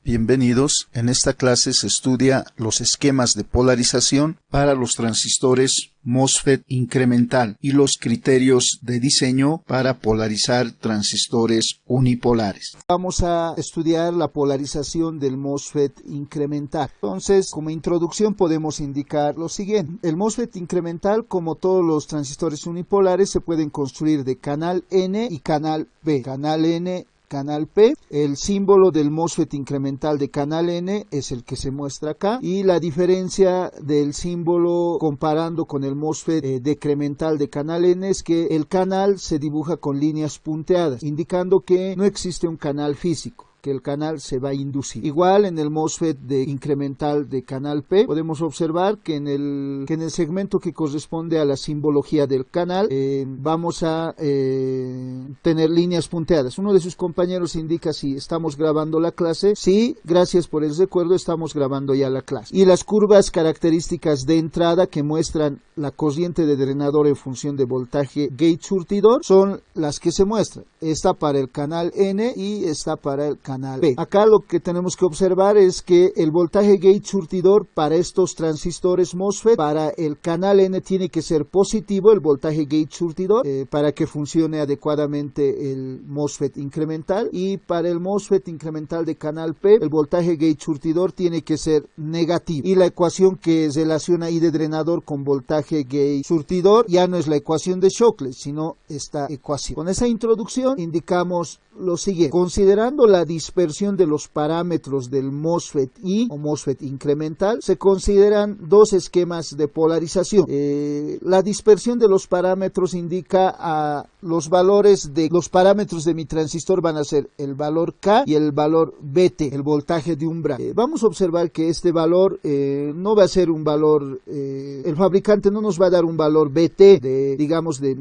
Bienvenidos. En esta clase se estudia los esquemas de polarización para los transistores MOSFET incremental y los criterios de diseño para polarizar transistores unipolares. Vamos a estudiar la polarización del MOSFET incremental. Entonces, como introducción podemos indicar lo siguiente. El MOSFET incremental, como todos los transistores unipolares, se pueden construir de canal N y canal P. Canal N, canal P. El símbolo del MOSFET incremental de canal N es el que se muestra acá, y la diferencia del símbolo comparando con el MOSFET decremental de canal N es que el canal se dibuja con líneas punteadas, indicando que no existe un canal físico, que el canal se va a inducir. Igual en el MOSFET de incremental de canal P podemos observar que en el segmento que corresponde a la simbología del canal vamos a tener líneas punteadas. Uno de sus compañeros indica si estamos grabando la clase. Sí, gracias por el recuerdo, estamos grabando ya la clase. Y las curvas características de entrada que muestran la corriente de drenador en función de voltaje gate surtidor son las que se muestran. Esta para el canal N y esta para el canal P. Acá lo que tenemos que observar es que el voltaje gate surtidor para estos transistores MOSFET, para el canal N tiene que ser positivo el voltaje gate surtidor para que funcione adecuadamente el MOSFET incremental, y para el MOSFET incremental de canal P el voltaje gate surtidor tiene que ser negativo, y la ecuación que relaciona I de drenador con voltaje gate surtidor ya no es la ecuación de Shockley, sino esta ecuación. Con esa introducción indicamos lo siguiente. Considerando la dispersión de los parámetros del MOSFET I o MOSFET incremental, se consideran dos esquemas de polarización. La dispersión de los parámetros indica a los valores de los parámetros de mi transistor van a ser el valor K y el valor BT, el voltaje de umbral. Vamos a observar que este valor no va a ser un valor, el fabricante no nos va a dar un valor BT de, digamos, de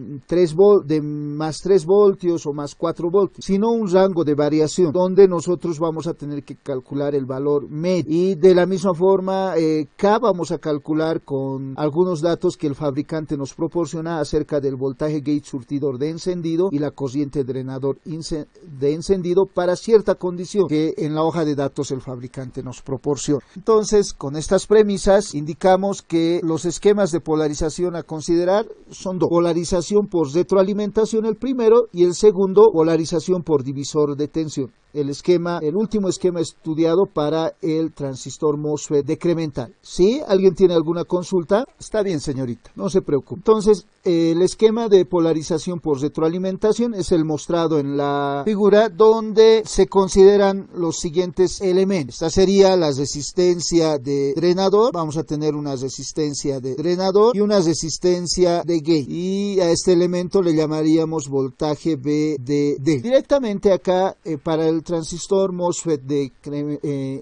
más 3 voltios o más 4 voltios, sino un rango de variación donde nosotros vamos a tener que calcular el valor medio, y de la misma forma K vamos a calcular con algunos datos que el fabricante nos proporciona acerca del voltaje gate surtidor de encendido y la corriente drenador de encendido para cierta condición que en la hoja de datos el fabricante nos proporciona. Entonces, con estas premisas indicamos que los esquemas de polarización a considerar son dos: polarización por retroalimentación el primero, y el segundo polarización por divisor de tensión. El último esquema estudiado para el transistor MOSFET decremental. ¿Sí? ¿Alguien tiene alguna consulta? Está bien, señorita, no se preocupe. Entonces, el esquema de polarización por retroalimentación es el mostrado en la figura, donde se consideran los siguientes elementos. Esta sería la resistencia de drenador. Vamos a tener una resistencia de drenador y una resistencia de gate, y a este elemento le llamaríamos voltaje VDD. Directamente acá, para el transistor MOSFET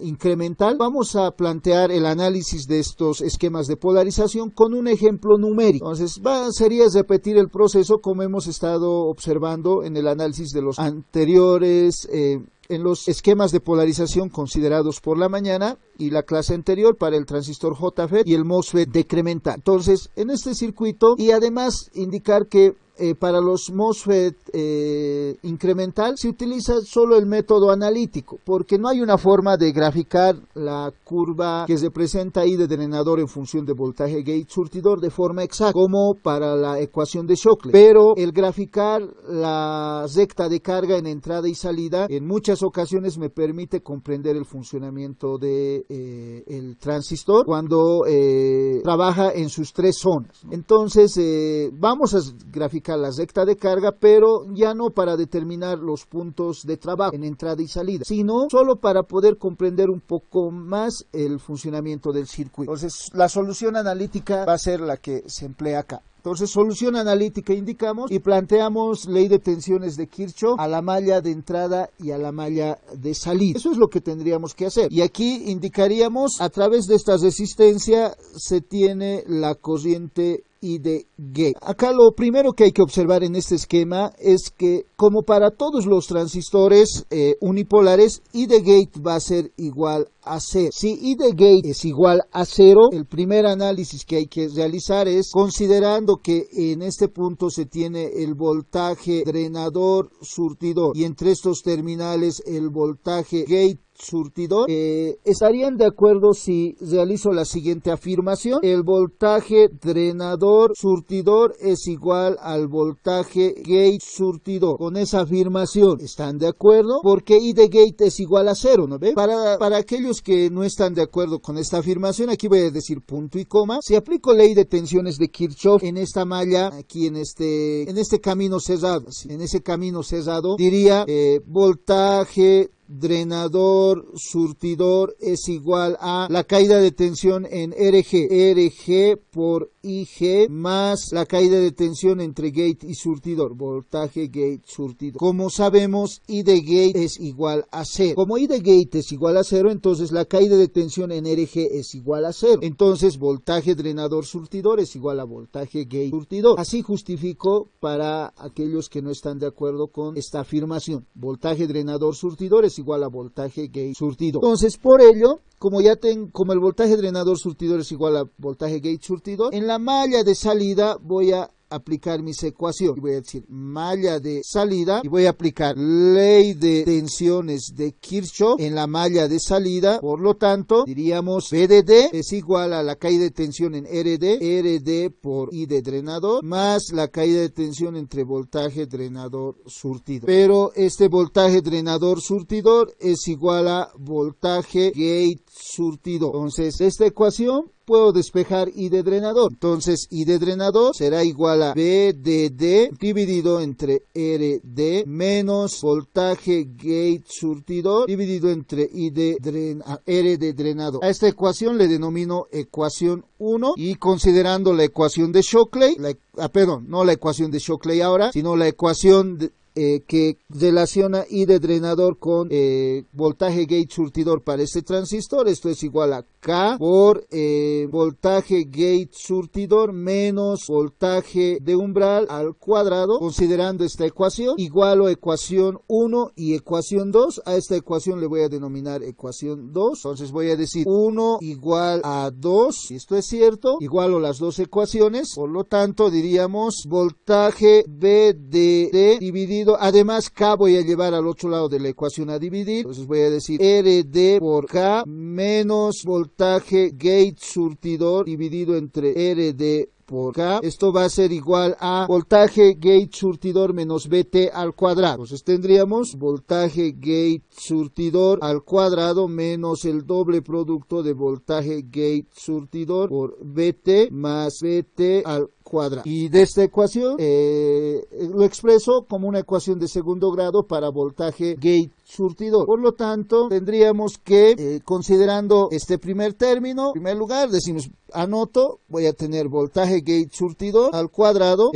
incremental, vamos a plantear el análisis de estos esquemas de polarización con un ejemplo numérico. Entonces, sería repetir el proceso como hemos estado observando en el análisis de los anteriores, en los esquemas de polarización considerados por la mañana y la clase anterior para el transistor JFET y el MOSFET decremental. Entonces, en este circuito, y además indicar que para los MOSFET incremental se utiliza solo el método analítico, porque no hay una forma de graficar la curva que representa I de drenador en función de voltaje gate surtidor de forma exacta, como para la ecuación de Shockley. Pero el graficar la recta de carga en entrada y salida en muchas ocasiones me permite comprender el funcionamiento de el transistor cuando trabaja en sus tres zonas. Entonces, vamos a graficar la recta de carga, pero ya no para determinar los puntos de trabajo en entrada y salida, sino solo para poder comprender un poco más el funcionamiento del circuito. Entonces, la solución analítica va a ser la que se emplea acá. Entonces, solución analítica indicamos y planteamos ley de tensiones de Kirchhoff a la malla de entrada y a la malla de salida. Eso es lo que tendríamos que hacer. Y aquí indicaríamos, a través de esta resistencia se tiene la corriente I de gate. Acá lo primero que hay que observar en este esquema es que, como para todos los transistores unipolares, I de gate va a ser igual a 0. Si I de gate es igual a 0, el primer análisis que hay que realizar es, considerando que en este punto se tiene el voltaje drenador surtidor y entre estos terminales el voltaje gate surtidor, estarían de acuerdo si realizo la siguiente afirmación: el voltaje drenador surtidor es igual al voltaje gate surtidor. Con esa afirmación, ¿están de acuerdo? Porque I de gate es igual a 0, ¿no ve? Para aquellos que no están de acuerdo con esta afirmación, aquí voy a decir punto y coma. Si aplico ley de tensiones de Kirchhoff en esta malla, aquí en este camino cerrado, en ese camino cerrado, diría voltaje drenador surtidor es igual a la caída de tensión en RG por IG más la caída de tensión entre gate y surtidor, voltaje gate surtidor. Como sabemos, I de gate es igual a 0. Como I de gate es igual a 0, entonces la caída de tensión en RG es igual a 0. Entonces voltaje drenador surtidor es igual a voltaje gate surtidor. Así justifico para aquellos que no están de acuerdo con esta afirmación. Voltaje drenador surtidor es igual a voltaje gate surtidor. Entonces, por ello, como el voltaje drenador surtidor es igual a voltaje gate surtidor, en la malla de salida voy a aplicar mis ecuaciones. Voy a decir malla de salida y voy a aplicar ley de tensiones de Kirchhoff en la malla de salida. Por lo tanto, diríamos V de D es igual a la caída de tensión en RD por I de drenador más la caída de tensión entre voltaje drenador surtidor. Pero este voltaje drenador surtidor es igual a voltaje gate surtidor. Entonces, esta ecuación puedo despejar I de drenador. Entonces, I de drenador será igual a V de D dividido entre RD menos voltaje gate surtidor dividido entre R de drenador. A esta ecuación le denomino ecuación 1 y considerando la ecuación de Shockley, no la ecuación de Shockley ahora, sino la ecuación que relaciona I de drenador con voltaje gate surtidor para este transistor. Esto es igual a K por voltaje gate surtidor menos voltaje de umbral al cuadrado. Considerando esta ecuación, igualo ecuación 1 y ecuación 2. A esta ecuación le voy a denominar ecuación 2. Entonces voy a decir 1 igual a 2. Si esto es cierto, igualo las dos ecuaciones. Por lo tanto, diríamos voltaje V de D dividido. Además, K voy a llevar al otro lado de la ecuación a dividir. Entonces voy a decir RD por K menos voltaje gate surtidor dividido entre RD por K. Esto va a ser igual a voltaje gate surtidor menos VT al cuadrado. Entonces tendríamos voltaje gate surtidor al cuadrado menos el doble producto de voltaje gate surtidor por VT más VT al cuadrado. Y de esta ecuación lo expreso como una ecuación de segundo grado para voltaje gate surtidor. Por lo tanto, tendríamos que, considerando este primer término, en primer lugar, decimos, anoto, voy a tener voltaje gate surtidor al cuadrado.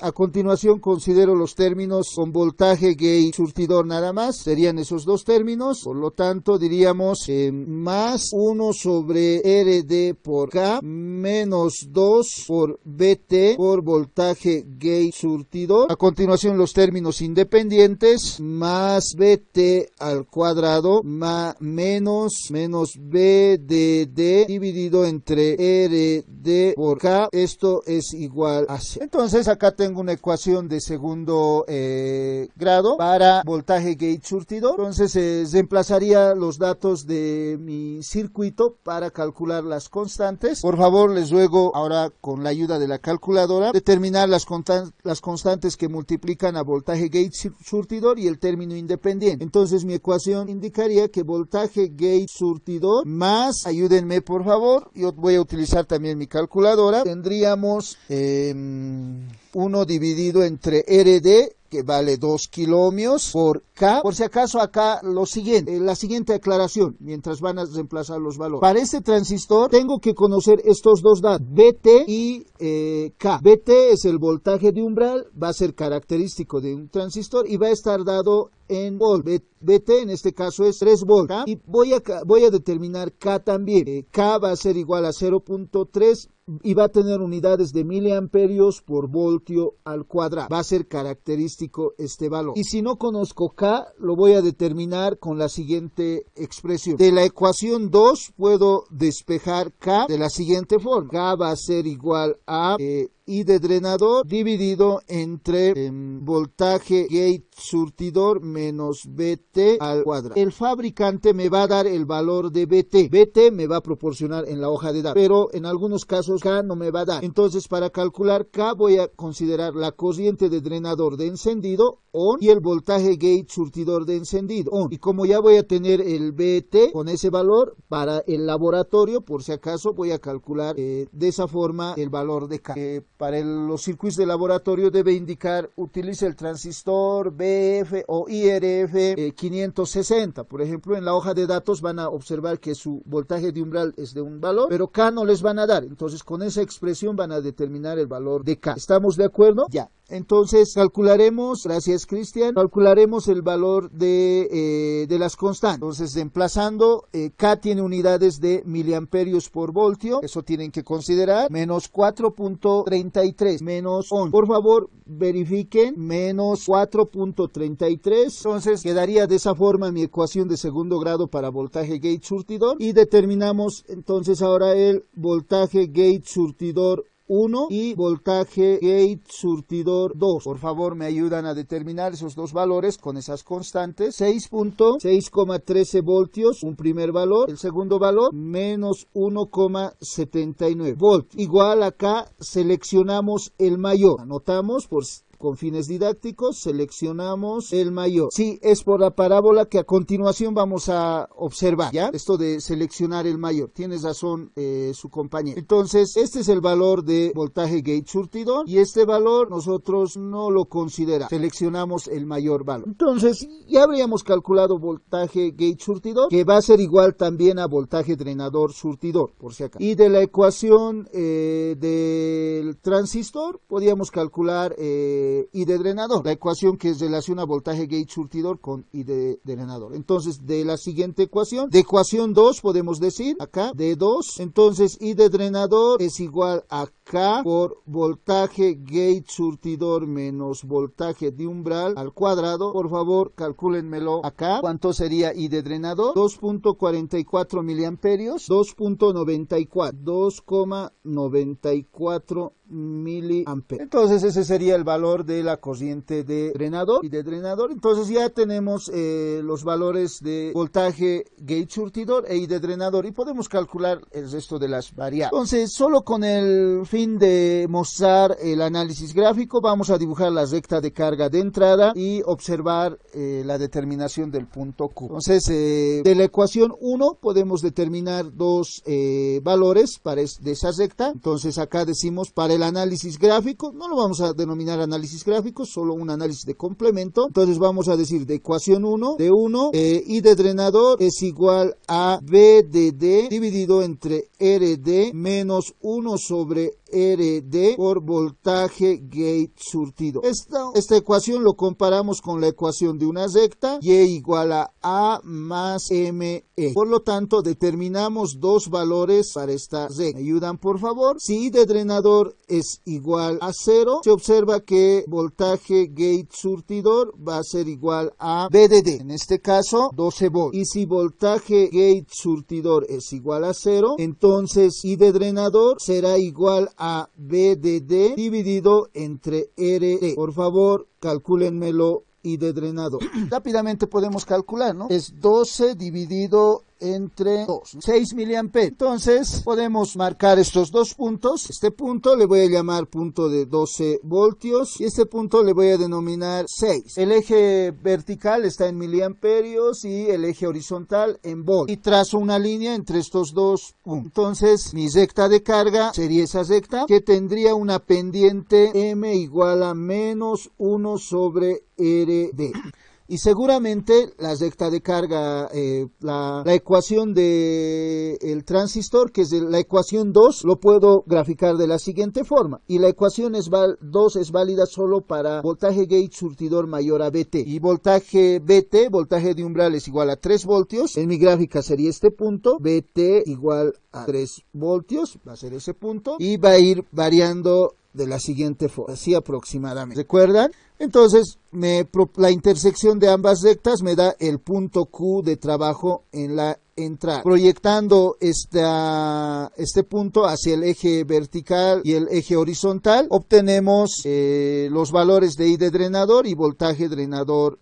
A continuación, considero los términos con voltaje gate surtidor nada más. Serían esos dos términos. Por lo tanto, diríamos más 1 sobre RD por K menos 2 por VT por voltaje gate surtidor. A continuación, los términos independientes más VT al cuadrado menos V de D dividido entre RD por K. Esto es igual a 0. Entonces acá tengo una ecuación de segundo grado para voltaje gate surtidor. Entonces reemplazaría los datos de mi circuito para calcular las constantes. Por favor, les ruego ahora con la ayuda de la calculadora determinar las constantes que multiplican a voltaje gate surtidor y el término independiente. Entonces mi ecuación indicaría que voltaje gate surtidor más, ayúdenme por favor, yo voy a utilizar también mi calculadora, tendríamos 1 dividido entre RD, que vale 2 kiloohmios por K. Por si acaso acá lo siguiente, la siguiente aclaración, mientras van a reemplazar los valores. Para este transistor tengo que conocer estos dos datos, VT y K. VT es el voltaje de umbral, va a ser característico de un transistor y va a estar dado en volt. VT en este caso es 3 volts. Y voy a determinar K también. K va a ser igual a 0.3 y va a tener unidades de miliamperios por voltio al cuadrado. Va a ser característico este valor. Y si no conozco K, lo voy a determinar con la siguiente expresión. De la ecuación 2 puedo despejar K de la siguiente forma. K va a ser igual a I de drenador dividido entre voltaje gate surtidor menos BT al cuadrado. El fabricante me va a dar el valor de BT. BT me va a proporcionar en la hoja de datos, pero en algunos casos K no me va a dar. Entonces, para calcular K voy a considerar la corriente de drenador de encendido on y el voltaje gate surtidor de encendido on. Y como ya voy a tener el BT con ese valor para el laboratorio, por si acaso voy a calcular de esa forma el valor de K. Para los circuitos de laboratorio debe indicar, utilice el transistor BF o IRF 560. Por ejemplo, en la hoja de datos van a observar que su voltaje de umbral es de un valor, pero K no les van a dar. Entonces, con esa expresión van a determinar el valor de K. ¿Estamos de acuerdo? Ya. Entonces calcularemos, gracias Cristian, calcularemos el valor de las constantes. Entonces, emplazando, K tiene unidades de miliamperios por voltio, eso tienen que considerar, menos 4.33, menos 11. Por favor, verifiquen, menos 4.33. Entonces, quedaría de esa forma mi ecuación de segundo grado para voltaje gate surtidor y determinamos entonces ahora el voltaje gate surtidor 1 y voltaje gate surtidor 2. Por favor, me ayudan a determinar esos dos valores con esas constantes. 6.13 voltios, un primer valor. El segundo valor, menos 1,79 voltios. Igual acá seleccionamos el mayor. Anotamos con fines didácticos, seleccionamos el mayor. Sí, es por la parábola que a continuación vamos a observar, ¿ya? Esto de seleccionar el mayor. Tienes razón su compañero. Entonces, este es el valor de voltaje gate surtidor y este valor nosotros no lo consideramos. Seleccionamos el mayor valor. Entonces, ya habríamos calculado voltaje gate surtidor, que va a ser igual también a voltaje drenador surtidor, por si acaso. Y de la ecuación del transistor, podíamos calcular I de drenador, la ecuación que relaciona voltaje gate surtidor con I de drenador. Entonces, de la siguiente ecuación, de ecuación 2 podemos decir, acá, de 2, entonces I de drenador es igual a K por voltaje gate surtidor menos voltaje de umbral al cuadrado. Por favor, calcúlenmelo acá. ¿Cuánto sería I de drenador? 2.44 miliamperios, 2.94 miliamperios. Entonces, ese sería el valor de la corriente de drenador y de drenador. Entonces, ya tenemos los valores de voltaje gate surtidor e I de drenador y podemos calcular el resto de las variables. Entonces, solo con el fin de mostrar el análisis gráfico, vamos a dibujar la recta de carga de entrada y observar la determinación del punto Q. Entonces, de la ecuación 1 podemos determinar dos valores de esa recta. Entonces, acá decimos para el análisis gráfico, no lo vamos a denominar análisis gráfico, solo un análisis de complemento. Entonces, vamos a decir de ecuación 1, de 1, I de drenador es igual a B de D dividido entre RD menos 1 sobre RD por voltaje gate surtido. Esta ecuación lo comparamos con la ecuación de una recta, Y igual a más ME. Por lo tanto, determinamos dos valores para esta recta. ¿Me ayudan, por favor? Si I de drenador es igual a 0, se observa que voltaje gate surtidor va a ser igual a B de D. En este caso, 12 volts. Y si voltaje gate surtidor es igual a 0, entonces I de drenador será igual a B de D dividido entre RD. Por favor, calcúlenmelo I de drenador. Rápidamente podemos calcular, ¿no? Es 12 dividido entre 2, 6 miliamperios. Entonces, podemos marcar estos dos puntos. Este punto le voy a llamar punto de 12 voltios y este punto le voy a denominar 6. El eje vertical está en miliamperios y el eje horizontal en voltios. Y trazo una línea entre estos dos puntos. Entonces, mi recta de carga sería esa recta que tendría una pendiente M igual a menos 1 sobre RD. Y seguramente la recta de carga, la ecuación del transistor, que es la ecuación 2, lo puedo graficar de la siguiente forma. Y la ecuación 2 es válida solo para voltaje gate surtidor mayor a BT. Y voltaje BT, voltaje de umbral, es igual a 3 voltios. En mi gráfica sería este punto. BT igual a 3 voltios, va a ser ese punto. Y va a ir variando de la siguiente forma, así aproximadamente. ¿Recuerdan? Entonces, la intersección de ambas rectas me da el punto Q de trabajo en la entrar. Proyectando este punto hacia el eje vertical y el eje horizontal, obtenemos los valores de I de drenador y voltaje drenador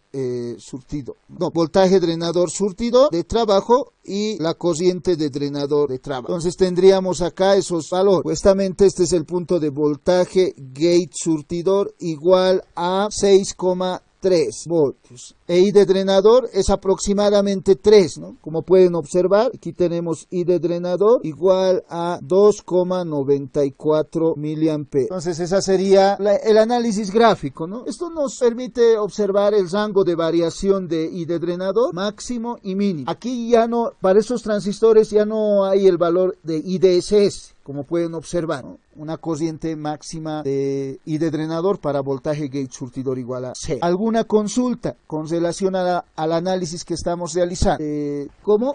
voltaje drenador surtido de trabajo y la corriente de drenador de trabajo. Entonces tendríamos acá esos valores. Supuestamente este es el punto de voltaje gate surtidor igual a 6,3 voltios. E I de drenador es aproximadamente 3, ¿no? Como pueden observar, aquí tenemos I de drenador igual a 2,94 miliamperes. Entonces esa sería el análisis gráfico, ¿no? Esto nos permite observar el rango de variación de I de drenador máximo y mínimo. Aquí ya no, para esos transistores ya no hay el valor de IDSS, como pueden observar, ¿no? Una corriente máxima de I de drenador para voltaje gate surtidor igual a 0. ¿Alguna consulta con relación al análisis que estamos realizando? ¿Cómo?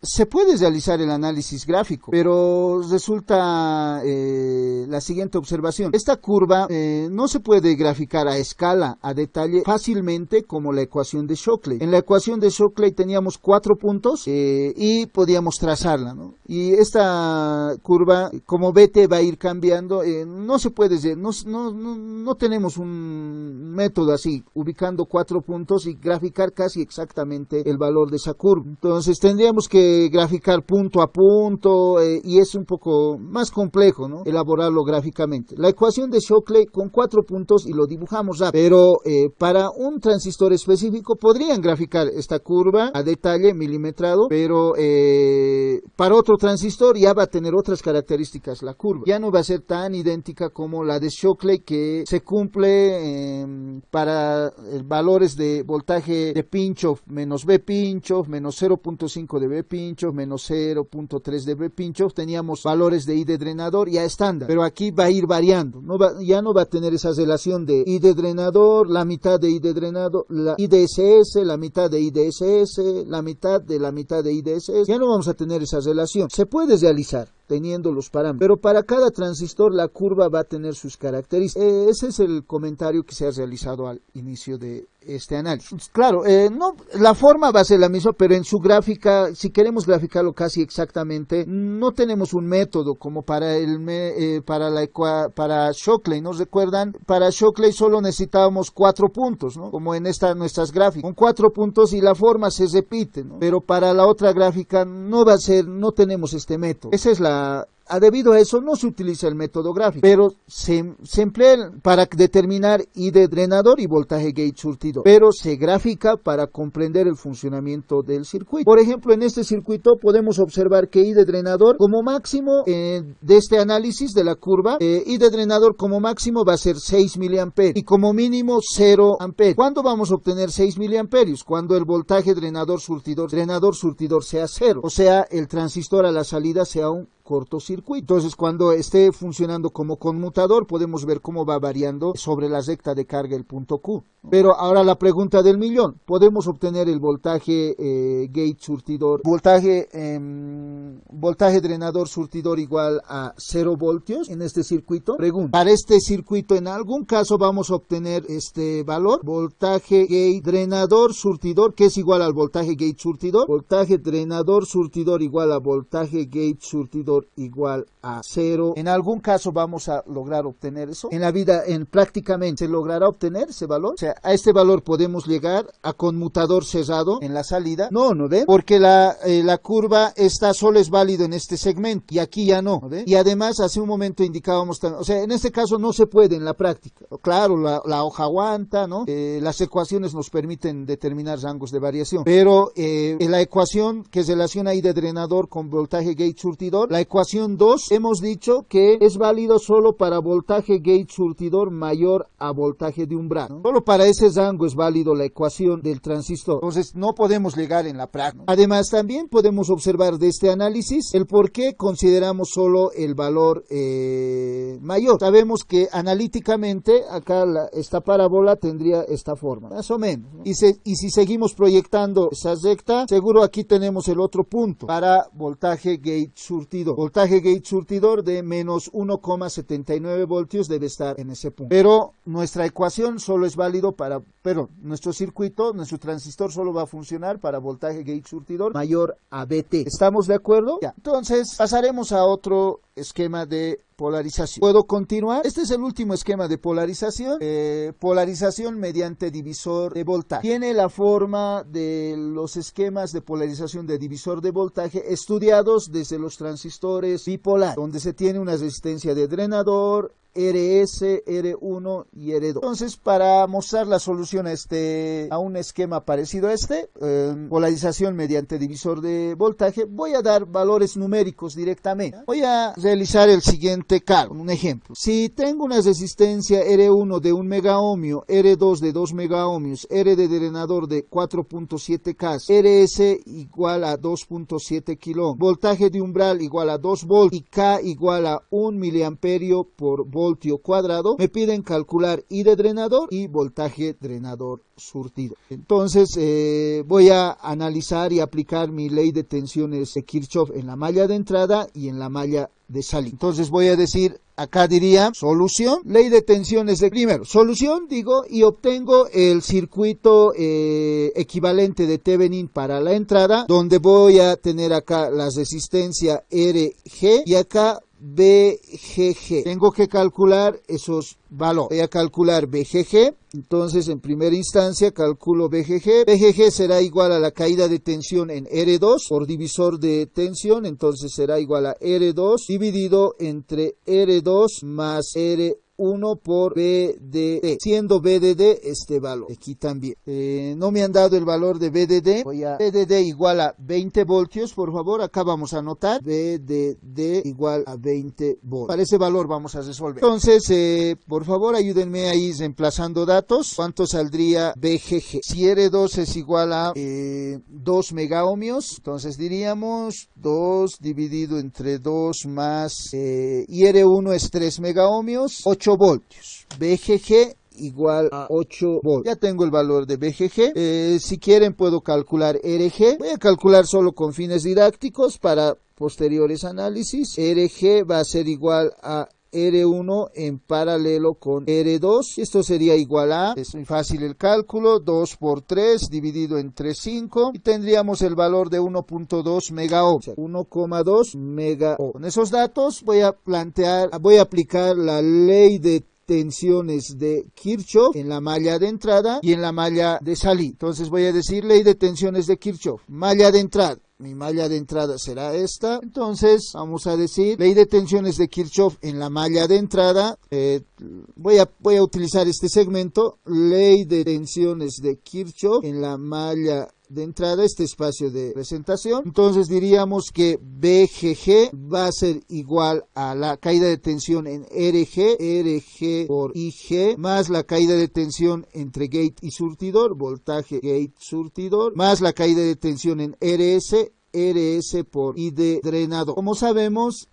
Se puede realizar el análisis gráfico, pero resulta la siguiente observación. Esta curva no se puede graficar a escala, a detalle, fácilmente como la ecuación de Shockley. En la ecuación de Shockley teníamos 4 puntos y podíamos trazarla, ¿no? Y esta curva, como BT va a ir cambiando, no se puede, no tenemos un método así, ubicando 4 puntos y graficar casi exactamente el valor de esa curva. Entonces tendríamos que graficar punto a punto y es un poco más complejo, ¿no? Elaborarlo gráficamente. La ecuación de Shockley con 4 puntos y lo dibujamos rápido, pero para un transistor específico podrían graficar esta curva a detalle milimetrado, pero para otro transistor ya va a tener otras características la curva. Ya no va a ser tan idéntica como la de Shockley, que se cumple para valores de voltaje de pinch-off menos B pinch-off, menos 0.5 de B pinch-off, menos 0.3 de B pinch-off. Teníamos valores de I de drenador ya estándar, pero aquí va a ir variando. Ya no va a tener esa relación de I de drenador, la mitad de I de drenador, la IDSS, la mitad de IDSS, la mitad de IDSS. Ya no vamos a tener esa relación. Se puede realizar teniendo los parámetros, pero para cada transistor la curva va a tener sus características. Ese es el comentario que se ha realizado al inicio de este análisis. Claro, no, la forma va a ser la misma, pero en su gráfica, si queremos graficarlo casi exactamente, no tenemos un método como para Shockley, ¿no? ¿Recuerdan? Para Shockley solo necesitábamos 4 puntos, ¿no? Como en nuestras gráficas, con 4 puntos y la forma se repite, ¿no? Pero para la otra gráfica no va a ser, no tenemos este método. Esa es debido a eso no se utiliza el método gráfico, pero se emplea para determinar I de drenador y voltaje gate surtidor, pero se grafica para comprender el funcionamiento del circuito. Por ejemplo, en este circuito podemos observar que I de drenador como máximo de este análisis de la curva, I de drenador como máximo va a ser 6 miliamperios y como mínimo 0 amperios. ¿Cuándo vamos a obtener 6 miliamperios? Cuando el voltaje drenador surtidor sea 0, o sea, el transistor a la salida sea un cortocircuito. Entonces, cuando esté funcionando como conmutador, podemos ver cómo va variando sobre la recta de carga el punto Q. Pero ahora la pregunta del millón: ¿podemos obtener el voltaje gate surtidor, voltaje drenador surtidor igual a 0 voltios en este circuito? Pregunta. Para este circuito, en algún caso vamos a obtener este valor, voltaje gate drenador surtidor, que es igual al voltaje gate surtidor, voltaje drenador surtidor igual a voltaje gate surtidor igual a 0. En algún caso vamos a lograr obtener eso. En la vida, prácticamente se logrará obtener ese valor. O sea, a este valor podemos llegar a conmutador cerrado en la salida. ¿No ven? Porque la curva esta solo es válido en este segmento y aquí ya no. ¿Ven? Y además, hace un momento indicábamos, o sea, en este caso no se puede en la práctica. Claro, la hoja aguanta, ¿no? Las ecuaciones nos permiten determinar rangos de variación, pero en la ecuación que relaciona I de drenador con voltaje gate surtidor, la ecuación 2, hemos dicho que es válido solo para voltaje gate surtidor mayor a voltaje de umbral, ¿no? Solo para ese rango es válido la ecuación del transistor. Entonces no podemos llegar en la práctica, ¿no? Además, también podemos observar de este análisis el por qué consideramos solo el valor mayor. Sabemos que analíticamente acá esta parábola tendría esta forma, más o menos, ¿no? Y si seguimos proyectando esa recta, seguro aquí tenemos el otro punto para voltaje gate surtidor. voltaje gate surtidor de menos 1,79 voltios debe estar en ese punto. Pero nuestra ecuación solo es válido pero nuestro circuito, nuestro transistor solo va a funcionar para voltaje gate surtidor mayor a VT. ¿Estamos de acuerdo? Ya. Entonces pasaremos a otro esquema de polarización. ¿Puedo continuar? Este es el último esquema de polarización. Polarización mediante divisor de voltaje. Tiene la forma de los esquemas de polarización de divisor de voltaje estudiados desde los transistores bipolares, donde se tiene una resistencia de drenador, RS, R1 y R2. Entonces, para mostrar la solución a un esquema parecido a polarización mediante divisor de voltaje, voy a dar valores numéricos directamente. Voy a realizar el siguiente cálculo, un ejemplo. Si tengo una resistencia R1 de 1 megaohmio, R2 de 2 megaohmios, R de drenador de 4.7 K, RS igual a 2.7 kilo, voltaje de umbral igual a 2 volts y K igual a 1 miliamperio por voltio cuadrado, me piden calcular I de drenador y voltaje drenador surtido. Entonces voy a analizar y aplicar mi ley de tensiones de Kirchhoff en la malla de entrada y en la malla de salida. Entonces voy a decir, acá diría solución, ley de tensiones de primero, solución digo, y obtengo el circuito equivalente de Thevenin para la entrada, donde voy a tener acá la resistencia RG y acá BGG. Tengo que calcular esos valores. Voy a calcular BGG. Entonces, en primera instancia, calculo BGG. BGG será igual a la caída de tensión en R2 por divisor de tensión. Entonces, será igual a R2 dividido entre R2 más R1 por BDD, siendo BDD este valor. Aquí también. No me han dado el valor de BDD. BDD igual a 20 voltios, por favor. Acá vamos a anotar. BDD igual a 20 voltios. Para ese valor vamos a resolver. Entonces, por favor, ayúdenme ahí reemplazando datos. ¿Cuánto saldría BGG? Si R2 es igual a 2 megaohmios, entonces diríamos 2 dividido entre 2 más y R1 es 3 megaohmios, 8 voltios. BGG igual a 8 voltios. Ya tengo el valor de BGG. Si quieren puedo calcular RG. Voy a calcular solo con fines didácticos para posteriores análisis. RG va a ser igual a R1 en paralelo con R2. Esto sería igual a, es muy fácil el cálculo, 2 por 3 dividido entre 5 y tendríamos el valor de 1.2 megaohm, 1,2 megaohm. Con esos datos voy a aplicar la ley de tensiones de Kirchhoff en la malla de entrada y en la malla de salida. Entonces voy a decir ley de tensiones de Kirchhoff, malla de entrada. Mi malla de entrada será esta. Entonces vamos a decir ley de tensiones de Kirchhoff en la malla de entrada. Voy a utilizar este segmento, ley de tensiones de Kirchhoff en la malla de entrada, este espacio de presentación. Entonces diríamos que BGG va a ser igual a la caída de tensión en RG por IG, más la caída de tensión entre gate y surtidor, voltaje gate surtidor, más la caída de tensión en RS por I de drenador. Como sabemos,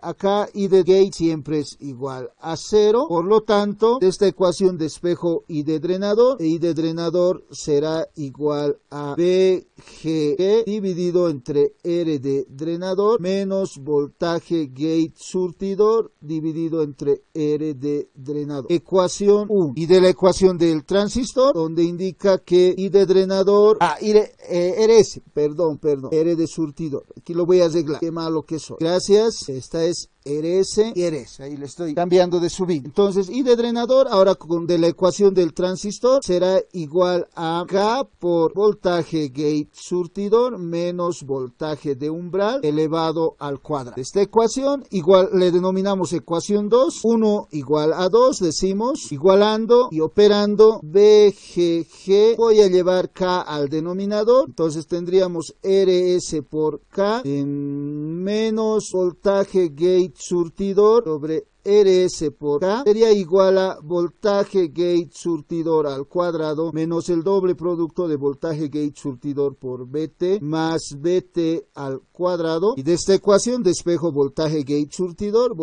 acá I de gate siempre es igual a 0, por lo tanto de esta ecuación despejo I de drenador será igual a BGG dividido entre R de drenador menos voltaje gate surtidor dividido entre R de drenador. Ecuación 1. Y de la ecuación del transistor, donde indica que I de drenador, RS, perdón, R de surtidor. Aquí lo voy a arreglar, qué malo que soy. Gracias. Esta es RS y RS, ahí le estoy cambiando de subir. Entonces, I de drenador, ahora con de la ecuación del transistor, será igual a K por voltaje gate surtidor menos voltaje de umbral elevado al cuadrado. Esta ecuación igual le denominamos ecuación 2, 1 igual a 2, decimos, igualando y operando BGG, voy a llevar K al denominador, entonces tendríamos RS por K en menos voltaje gate surtidor sobre RS por K sería igual a voltaje gate surtidor al cuadrado menos el doble producto de voltaje gate surtidor por VT más VT al cuadrado. Y de esta ecuación despejo voltaje gate surtidor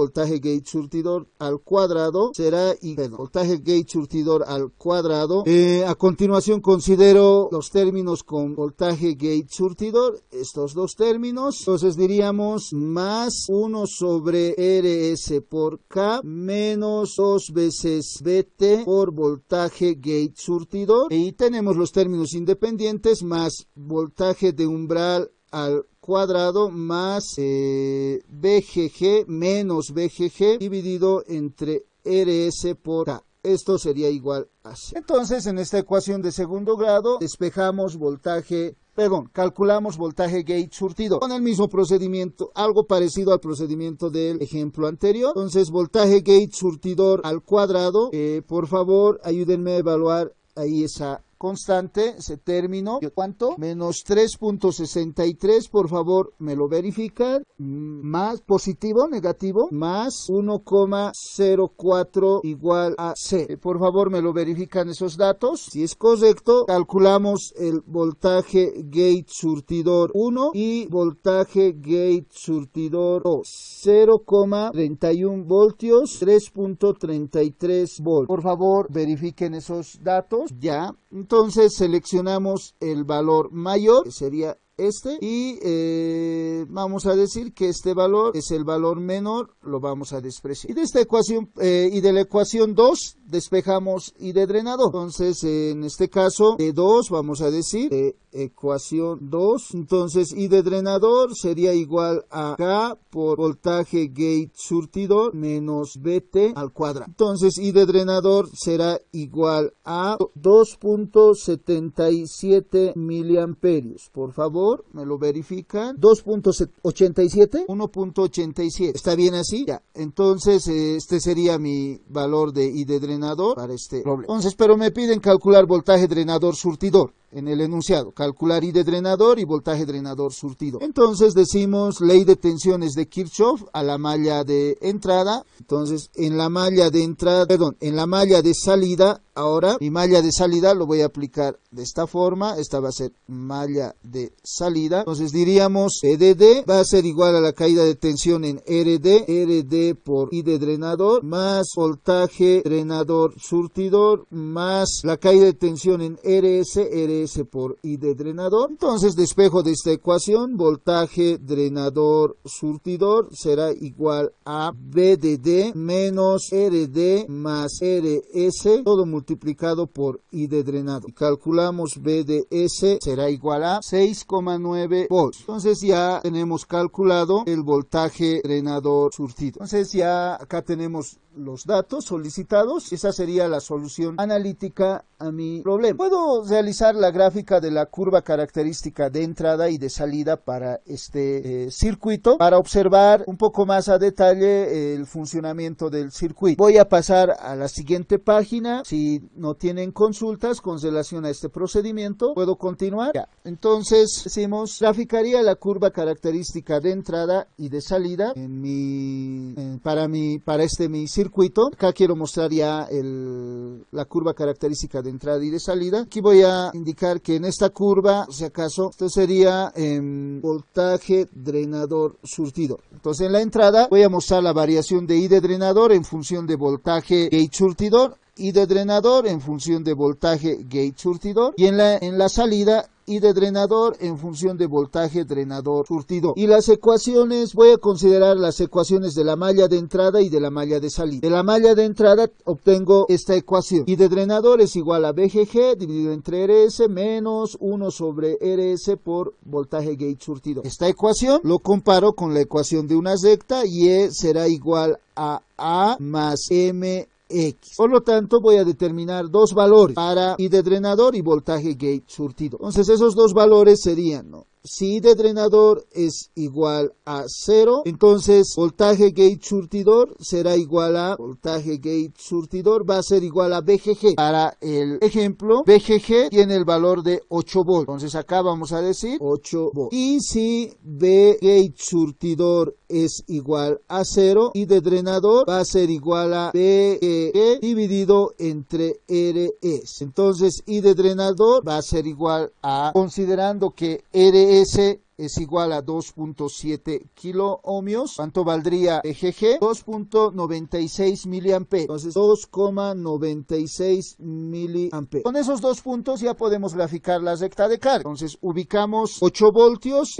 al cuadrado será voltaje gate surtidor al cuadrado. A continuación considero los términos con voltaje gate surtidor, estos dos términos. Entonces diríamos más 1 sobre RS por K menos 2 veces VT por voltaje gate surtidor. Y tenemos los términos independientes más voltaje de umbral al cuadrado más VGG menos VGG dividido entre RS por K. Esto sería igual a 0. Entonces, en esta ecuación de segundo grado, calculamos voltaje gate surtido con el mismo procedimiento, algo parecido al procedimiento del ejemplo anterior. Entonces, voltaje gate surtidor al cuadrado, por favor, ayúdenme a evaluar ahí esa constante, ese término. ¿Cuánto? Menos 3.63, por favor, me lo verifican. Más positivo, negativo, más 1,04 igual a C. Por favor, me lo verifican esos datos. Si es correcto, calculamos el voltaje gate surtidor 1 y voltaje gate surtidor 2. 0,31 voltios, 3.33 volts. Por favor, verifiquen esos datos. Ya. Entonces seleccionamos el valor mayor, que sería este, y vamos a decir que este valor es el valor menor, lo vamos a despreciar. Y de esta ecuación, y de la ecuación 2, despejamos I de drenador. Entonces, en este caso, de 2, vamos a decir, ecuación 2, entonces I de drenador sería igual a K por voltaje gate surtidor menos VT al cuadrado. Entonces, I de drenador será igual a 2.77 miliamperios. Por favor, me lo verifican. 2.87, 1.87. ¿Está bien así? Ya. Entonces, este sería mi valor de I de drenador para este problema. Entonces, pero me piden calcular voltaje drenador surtidor en el enunciado. Calcular I de drenador y voltaje drenador surtidor. Entonces, decimos ley de tensiones de Kirchhoff a la malla de entrada. Entonces, en la malla de entrada, en la malla de salida, ahora mi malla de salida lo voy a aplicar de esta forma. Esta va a ser malla de salida. Entonces diríamos PDD va a ser igual a la caída de tensión en RD por I de drenador más voltaje drenador surtidor más la caída de tensión en RS por I de drenador. Entonces despejo de esta ecuación, voltaje drenador surtidor será igual a VDD menos RD más RS, todo multiplicado por I de drenador. Y calculamos VDS será igual a 6,9 volts. Entonces ya tenemos calculado el voltaje drenador surtido. Entonces ya acá tenemos los datos solicitados. Esa sería la solución analítica a mi problema. Puedo realizar la gráfica de la curva característica de entrada y de salida para este circuito para observar un poco más a detalle el funcionamiento del circuito. Voy a pasar a la siguiente página. Si no tienen consultas con relación a este procedimiento, puedo continuar. Ya. Entonces decimos, graficaría la curva característica de entrada y de salida para mi circuito. Acá quiero mostrar ya la curva característica de entrada y de salida. Aquí voy a indicar que en esta curva, si acaso, esto sería voltaje drenador surtidor. Entonces en la entrada voy a mostrar la variación de I de drenador en función de voltaje gate surtidor, I de drenador en función de voltaje gate surtidor, y en la salida I de drenador en función de voltaje drenador surtidor. Y las ecuaciones, voy a considerar las ecuaciones de la malla de entrada y de la malla de salida. De la malla de entrada obtengo esta ecuación. I de drenador es igual a VGG dividido entre RS menos 1 sobre RS por voltaje gate surtidor. Esta ecuación lo comparo con la ecuación de una recta y E será igual a A más M X. Por lo tanto, voy a determinar dos valores para I de drenador y voltaje gate surtido. Entonces, esos dos valores serían, ¿no? Si I de drenador es igual a 0, entonces voltaje gate surtidor será igual a voltaje gate surtidor va a ser igual a VGG. Para el ejemplo, VGG tiene el valor de 8 volts. Entonces acá vamos a decir 8 volts. Y si V gate surtidor es igual a 0, I de drenador va a ser igual a BE dividido entre RS. Entonces I de drenador va a ser igual a, considerando que RS es igual a 2.7 kiloohmios. ¿Cuánto valdría EGG? 2.96 miliamperes. Entonces 2,96 miliamperes. Con esos dos puntos ya podemos graficar la recta de carga. Entonces ubicamos 8 voltios.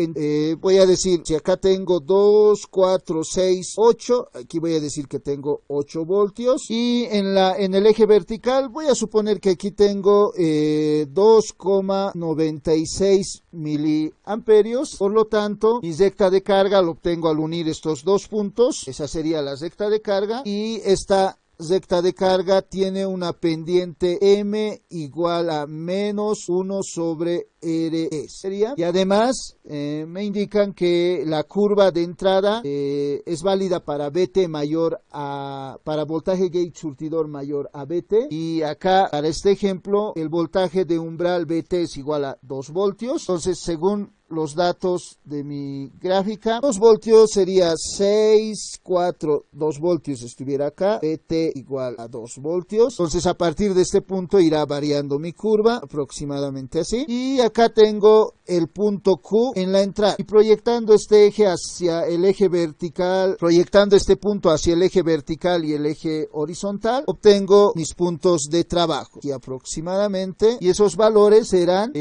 Voy a decir, si acá tengo 2, 4, 6, 8, aquí voy a decir que tengo 8 voltios. Y en el eje vertical voy a suponer que aquí tengo 2,96 miliamperios. Por lo tanto, mi recta de carga lo obtengo al unir estos dos puntos. Esa sería la recta de carga. Y esta recta de carga tiene una pendiente M igual a menos 1 sobre RS. Y además me indican que la curva de entrada es válida para BT mayor a, para voltaje gate surtidor mayor a BT. Y acá, para este ejemplo, el voltaje de umbral BT es igual a 2 voltios. Entonces, según los datos de mi gráfica, 2 voltios sería 6, 4, 2 voltios estuviera acá, BT igual a 2 voltios. Entonces a partir de este punto irá variando mi curva, aproximadamente así. Y acá tengo el punto Q en la entrada. Y proyectando este eje hacia el eje vertical, proyectando este punto hacia el eje vertical y el eje horizontal, obtengo mis puntos de trabajo. Y aproximadamente, y esos valores serán,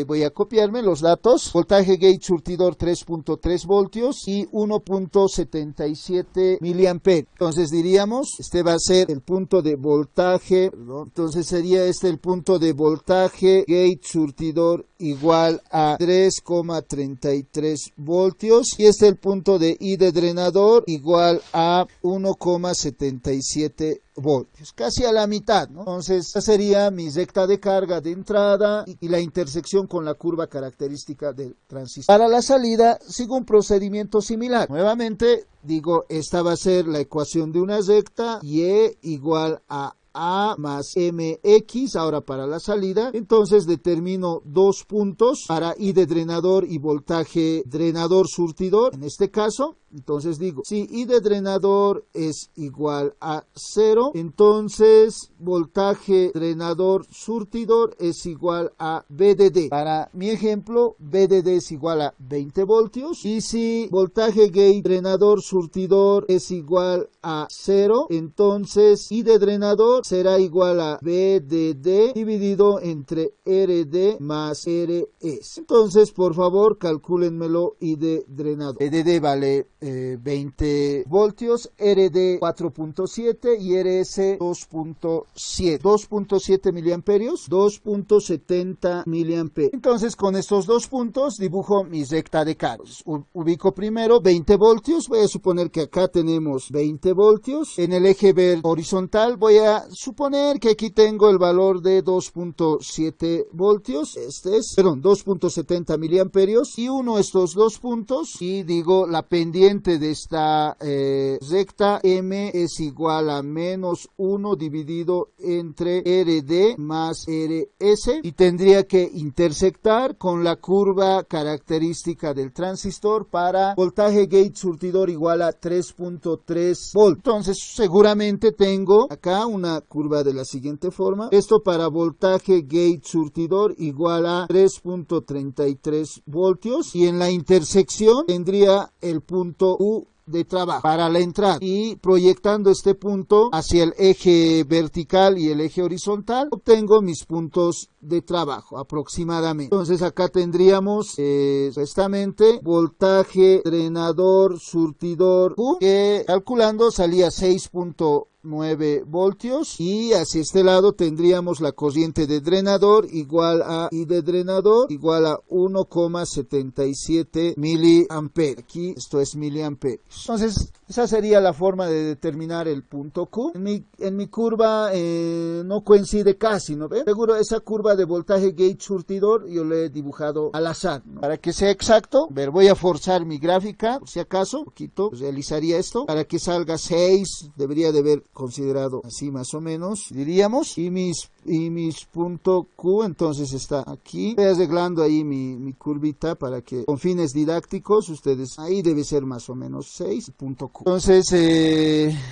voy a copiarme los datos, voltaje gate surtidor 3.3 voltios y 1.77 miliamperes. Entonces diríamos, este va a ser el punto de voltaje, perdón, entonces sería este el punto de voltaje gate surtidor igual a 3,33 voltios y este el punto de I de drenador igual a 1,77 voltios, casi a la mitad, ¿no? Entonces esta sería mi recta de carga de entrada y la intersección con la curva característica del transistor. Para la salida sigo un procedimiento similar. Nuevamente digo, esta va a ser la ecuación de una recta, Y igual a más MX, ahora para la salida. Entonces determino dos puntos para I de drenador y voltaje drenador surtidor, en este caso. Entonces digo, si I de drenador es igual a 0, entonces voltaje drenador surtidor es igual a VDD. Para mi ejemplo, VDD es igual a 20 voltios. Y si voltaje gate drenador surtidor es igual a 0, entonces I de drenador será igual a VDD dividido entre RD más RS. Entonces, por favor, calcúlenmelo I de drenador. VDD vale 20 voltios, RD 4.7 y RS 2.7. 2.7 miliamperios, 2.70 miliamperios. Entonces, con estos dos puntos dibujo mi recta de carga. Ubico primero 20 voltios. Voy a suponer que acá tenemos 20 voltios. En el eje horizontal voy a suponer que aquí tengo el valor de 2.7 voltios. Este es, perdón, 2.70 miliamperios. Y uno estos dos puntos y digo la pendiente de esta recta M es igual a menos 1 dividido entre RD más RS y tendría que intersectar con la curva característica del transistor para voltaje gate surtidor igual a 3.3 volt. Entonces seguramente tengo acá una curva de la siguiente forma. Esto para voltaje gate surtidor igual a 3.33 voltios y en la intersección tendría el punto U de trabajo para la entrada y proyectando este punto hacia el eje vertical y el eje horizontal obtengo mis puntos de trabajo aproximadamente. Entonces acá tendríamos restamente voltaje drenador surtidor Q, que calculando salía 6.9 voltios y hacia este lado tendríamos la corriente de drenador igual a I de drenador igual a 1,77 miliamperes. Aquí esto es miliamperes. Entonces esa sería la forma de determinar el punto Q. En mi curva no coincide casi, ¿no ve? Seguro esa curva de voltaje gate surtidor yo le he dibujado al azar, ¿no? Para que sea exacto, voy a forzar mi gráfica, por si acaso, un poquito, realizaría esto, para que salga 6, debería de haber considerado así más o menos, diríamos, y mis y mis punto Q entonces está aquí. Estoy arreglando ahí mi curvita para que con fines didácticos ustedes, ahí debe ser más o menos 6, punto Q. Entonces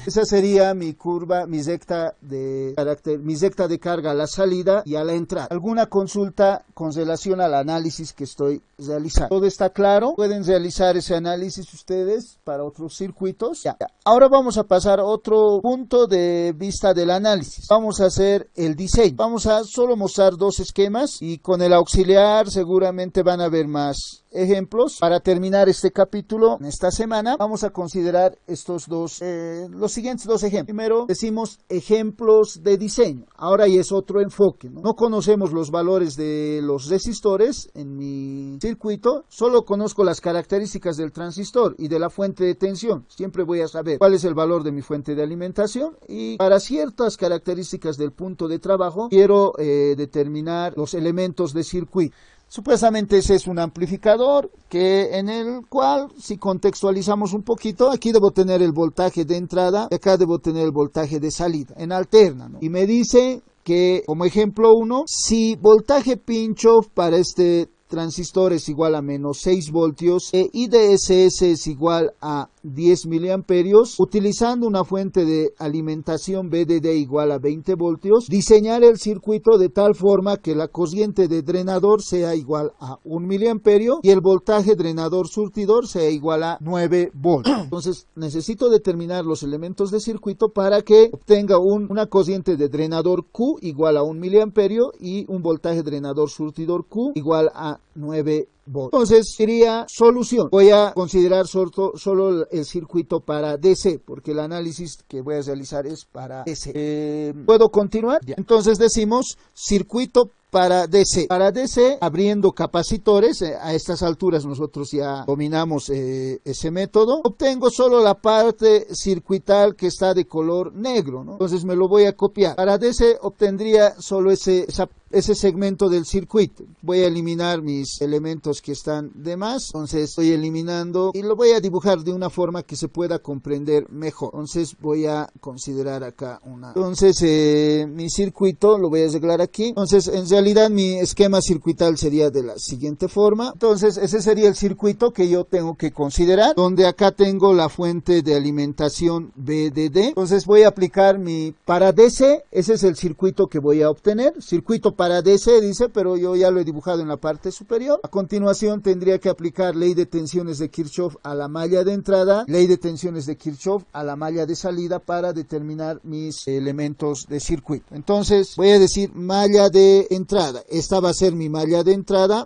esa sería mi curva, mi recta de carácter, mi recta de carga a la salida y a la entrada. ¿Alguna consulta con relación al análisis que estoy realizando? ¿Todo está claro? ¿Pueden realizar ese análisis ustedes para otros circuitos? Ya. Ahora vamos a pasar a otro punto de vista del análisis. Vamos a hacer el diseño. Vamos a solo mostrar dos esquemas y con el auxiliar seguramente van a ver más ejemplos. Para terminar este capítulo en esta semana vamos a considerar estos los siguientes dos ejemplos. Primero decimos ejemplos de diseño. Ahora ya es otro enfoque, ¿no? No conocemos los valores de los resistores en mi circuito, solo conozco las características del transistor y de la fuente de tensión. Siempre voy a saber cuál es el valor de mi fuente de alimentación y para ciertas características del punto de trabajo quiero determinar los elementos de circuito. Supuestamente ese es un amplificador en el cual, si contextualizamos un poquito, aquí debo tener el voltaje de entrada y acá debo tener el voltaje de salida, en alterna, ¿no? Y me dice que, como ejemplo 1, si voltaje pinch-off para este transistor es igual a menos 6 voltios e IDSS es igual a 10 miliamperios, utilizando una fuente de alimentación VDD igual a 20 voltios, diseñar el circuito de tal forma que la corriente de drenador sea igual a 1 miliamperio y el voltaje drenador surtidor sea igual a 9 voltios. Entonces necesito determinar los elementos de circuito para que obtenga una corriente de drenador Q igual a 1 miliamperio y un voltaje drenador surtidor Q igual a 9 voltios. Entonces sería solución. Voy a considerar solo el circuito para DC, porque el análisis que voy a realizar es para DC. ¿Puedo continuar? Ya. Entonces decimos circuito para DC. Para DC, abriendo capacitores, a estas alturas nosotros ya dominamos ese método. Obtengo solo la parte circuital que está de color negro, ¿no? Entonces me lo voy a copiar. Para DC obtendría solo ese segmento del circuito. Voy a eliminar mis elementos que están de más. Entonces estoy eliminando y lo voy a dibujar de una forma que se pueda comprender mejor. Entonces voy a considerar acá Entonces mi circuito lo voy a arreglar aquí. Entonces en realidad mi esquema circuital sería de la siguiente forma. Entonces ese sería el circuito que yo tengo que considerar, donde acá tengo la fuente de alimentación VDD. Entonces voy a aplicar para DC, ese es el circuito que voy a obtener. Circuito para DC dice, pero yo ya lo he dibujado en la parte superior. A continuación tendría que aplicar ley de tensiones de Kirchhoff a la malla de entrada, ley de tensiones de Kirchhoff a la malla de salida para determinar mis elementos de circuito. Entonces voy a decir malla de entrada. Esta va a ser mi malla de entrada.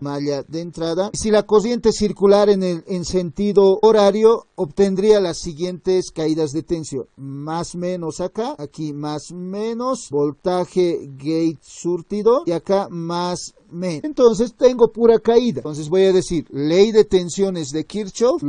Si la corriente circular en sentido horario, obtendría las siguientes caídas de tensión. Más menos acá, aquí más menos, voltaje gate surtidor y acá más menos. Entonces tengo pura caída. Entonces voy a decir ley de tensiones de Kirchhoff,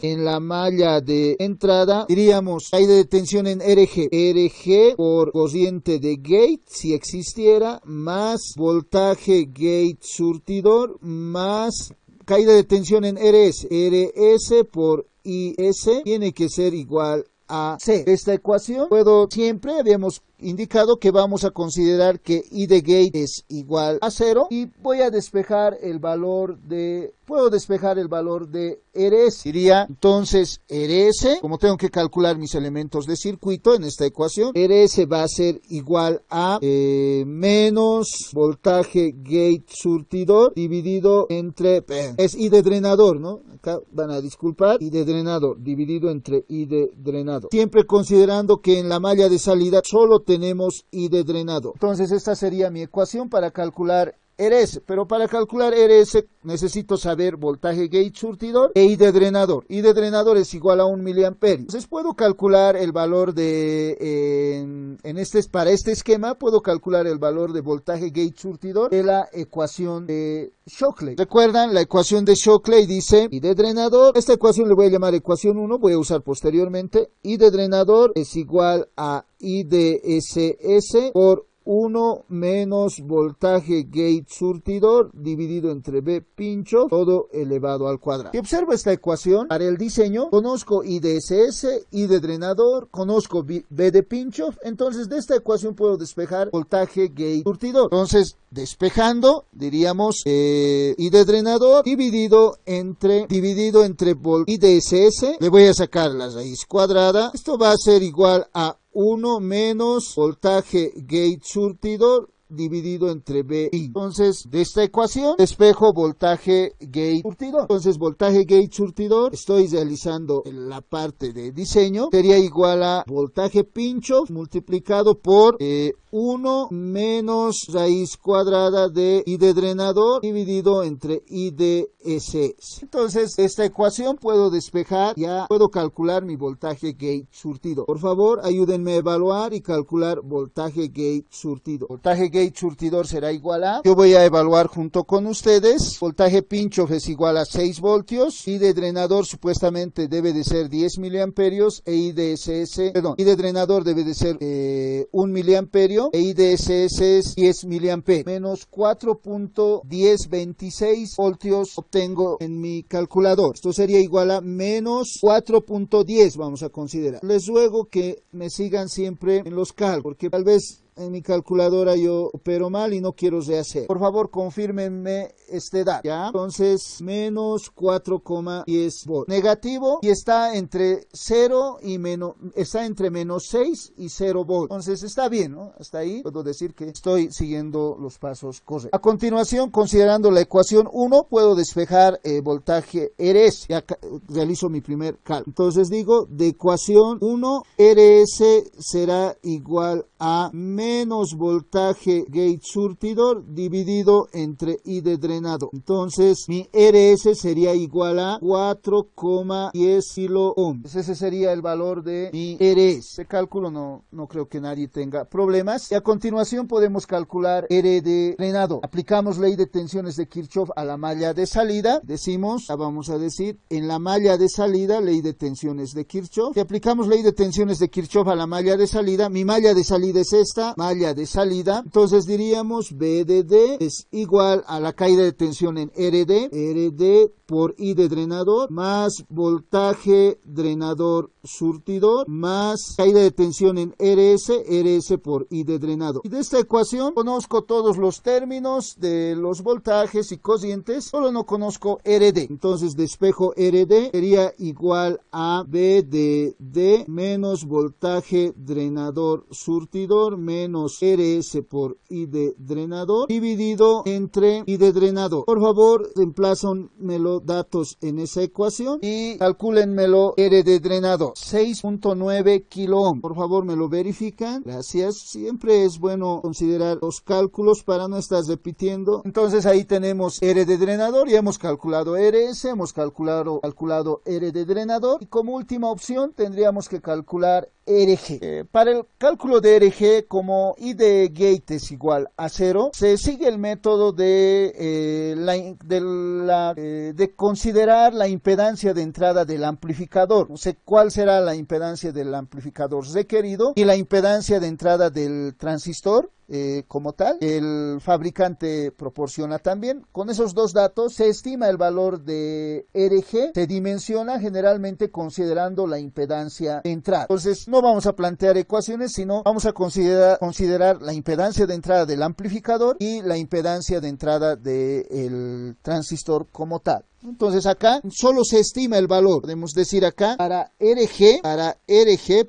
en la malla de entrada diríamos caída de tensión en RG por corriente de gate si existiera, más voltaje gate surtidor, más caída de tensión en RS por IS tiene que ser igual a C. Esta ecuación siempre habíamos indicado que vamos a considerar que I de gate es igual a 0 y voy a despejar el valor de RS. Diría entonces RS, como tengo que calcular mis elementos de circuito en esta ecuación, RS va a ser igual a menos voltaje gate surtidor dividido entre, es I de drenador, ¿no? Acá van a disculpar, I de drenador dividido entre I de drenador. Siempre considerando que en la malla de salida solo tenemos I de drenador. Entonces esta sería mi ecuación para calcular RS, pero para calcular RS necesito saber voltaje gate surtidor e I de drenador. I de drenador es igual a 1 miliamperio. Entonces puedo calcular el valor para este esquema, puedo calcular el valor de voltaje gate surtidor de la ecuación de Shockley. ¿Recuerdan? La ecuación de Shockley dice I de drenador, esta ecuación le voy a llamar ecuación 1, voy a usar posteriormente, I de drenador es igual a I de SS por 1 menos voltaje gate surtidor dividido entre B pincho, todo elevado al cuadrado. Si observo esta ecuación, para el diseño, conozco I de SS, I de drenador, conozco B de pincho, entonces de esta ecuación puedo despejar voltaje gate surtidor. Entonces, despejando, diríamos I de drenador dividido entre I de SS, le voy a sacar la raíz cuadrada, esto va a ser igual a 1 menos voltaje gate surtidor dividido entre B y. Entonces, de esta ecuación, despejo voltaje gate surtidor. Entonces, voltaje gate surtidor, estoy realizando la parte de diseño, sería igual a voltaje pincho multiplicado por 1 menos raíz cuadrada de I de drenador dividido entre I de SS. Entonces, esta ecuación puedo despejar, ya puedo calcular mi voltaje gate surtidor. Por favor, ayúdenme a evaluar y calcular voltaje gate surtidor. Voltaje gate surtidor será igual a, yo voy a evaluar junto con ustedes, voltaje pincho es igual a 6 voltios, I de drenador supuestamente debe de ser 10 miliamperios e I de drenador debe de ser 1 miliamperio e I de SS es 10 miliamperios, menos 4.1026 voltios obtengo en mi calculador. Esto sería igual a menos 4.10, vamos a considerar. Les ruego que me sigan siempre en los cálculos, porque tal vez en mi calculadora yo opero mal y no quiero rehacer. Por favor, confírmenme este dato, ¿ya? Entonces, menos 4,10 volts. Negativo y está entre 0 y menos, está entre menos 6 y 0 volts. Entonces, está bien, ¿no? Hasta ahí puedo decir que estoy siguiendo los pasos correctos. A continuación, considerando la ecuación 1, puedo despejar voltaje RS. Ya realizo mi primer cálculo. Entonces digo, de ecuación 1, RS será igual a menos voltaje gate surtidor dividido entre I de drenado. Entonces mi RS sería igual a 4,10 kilo ohm. Ese sería el valor de mi RS. Este cálculo no creo que nadie tenga problemas. Y a continuación podemos calcular R de drenado. Aplicamos ley de tensiones de Kirchhoff a la malla de salida. Decimos, vamos a decir, en la malla de salida, ley de tensiones de Kirchhoff. Si aplicamos ley de tensiones de Kirchhoff a la malla de salida, mi malla de salida es esta, malla de salida, entonces diríamos B de D es igual a la caída de tensión en RD por I de drenador más voltaje drenador surtidor más caída de tensión en RS por I de drenador. Y de esta ecuación conozco todos los términos de los voltajes y cocientes, solo no conozco RD. Entonces despejo RD, sería igual a B de D menos voltaje drenador surtidor menos RS por I de drenador dividido entre I de drenador. Por favor, reemplázanmelo datos en esa ecuación y calcúlenmelo R de drenador. 6.9 kilo ohm. Por favor, me lo verifican. Gracias. Siempre es bueno considerar los cálculos para no estar repitiendo. Entonces ahí tenemos R de drenador. Ya hemos calculado RS, hemos calculado R de drenador y como última opción tendríamos que calcular RG. Para el cálculo de RG, como I de gate es igual a 0, se sigue el método de considerar la impedancia de entrada del amplificador. No sé cuál será la impedancia del amplificador requerido y la impedancia de entrada del transistor. Como tal, el fabricante proporciona también. Con esos dos datos se estima el valor de RG, se dimensiona generalmente considerando la impedancia de entrada. Entonces no vamos a plantear ecuaciones, sino vamos a considerar la impedancia de entrada del amplificador y la impedancia de entrada del transistor como tal. Entonces acá solo se estima el valor. Podemos decir acá para RG,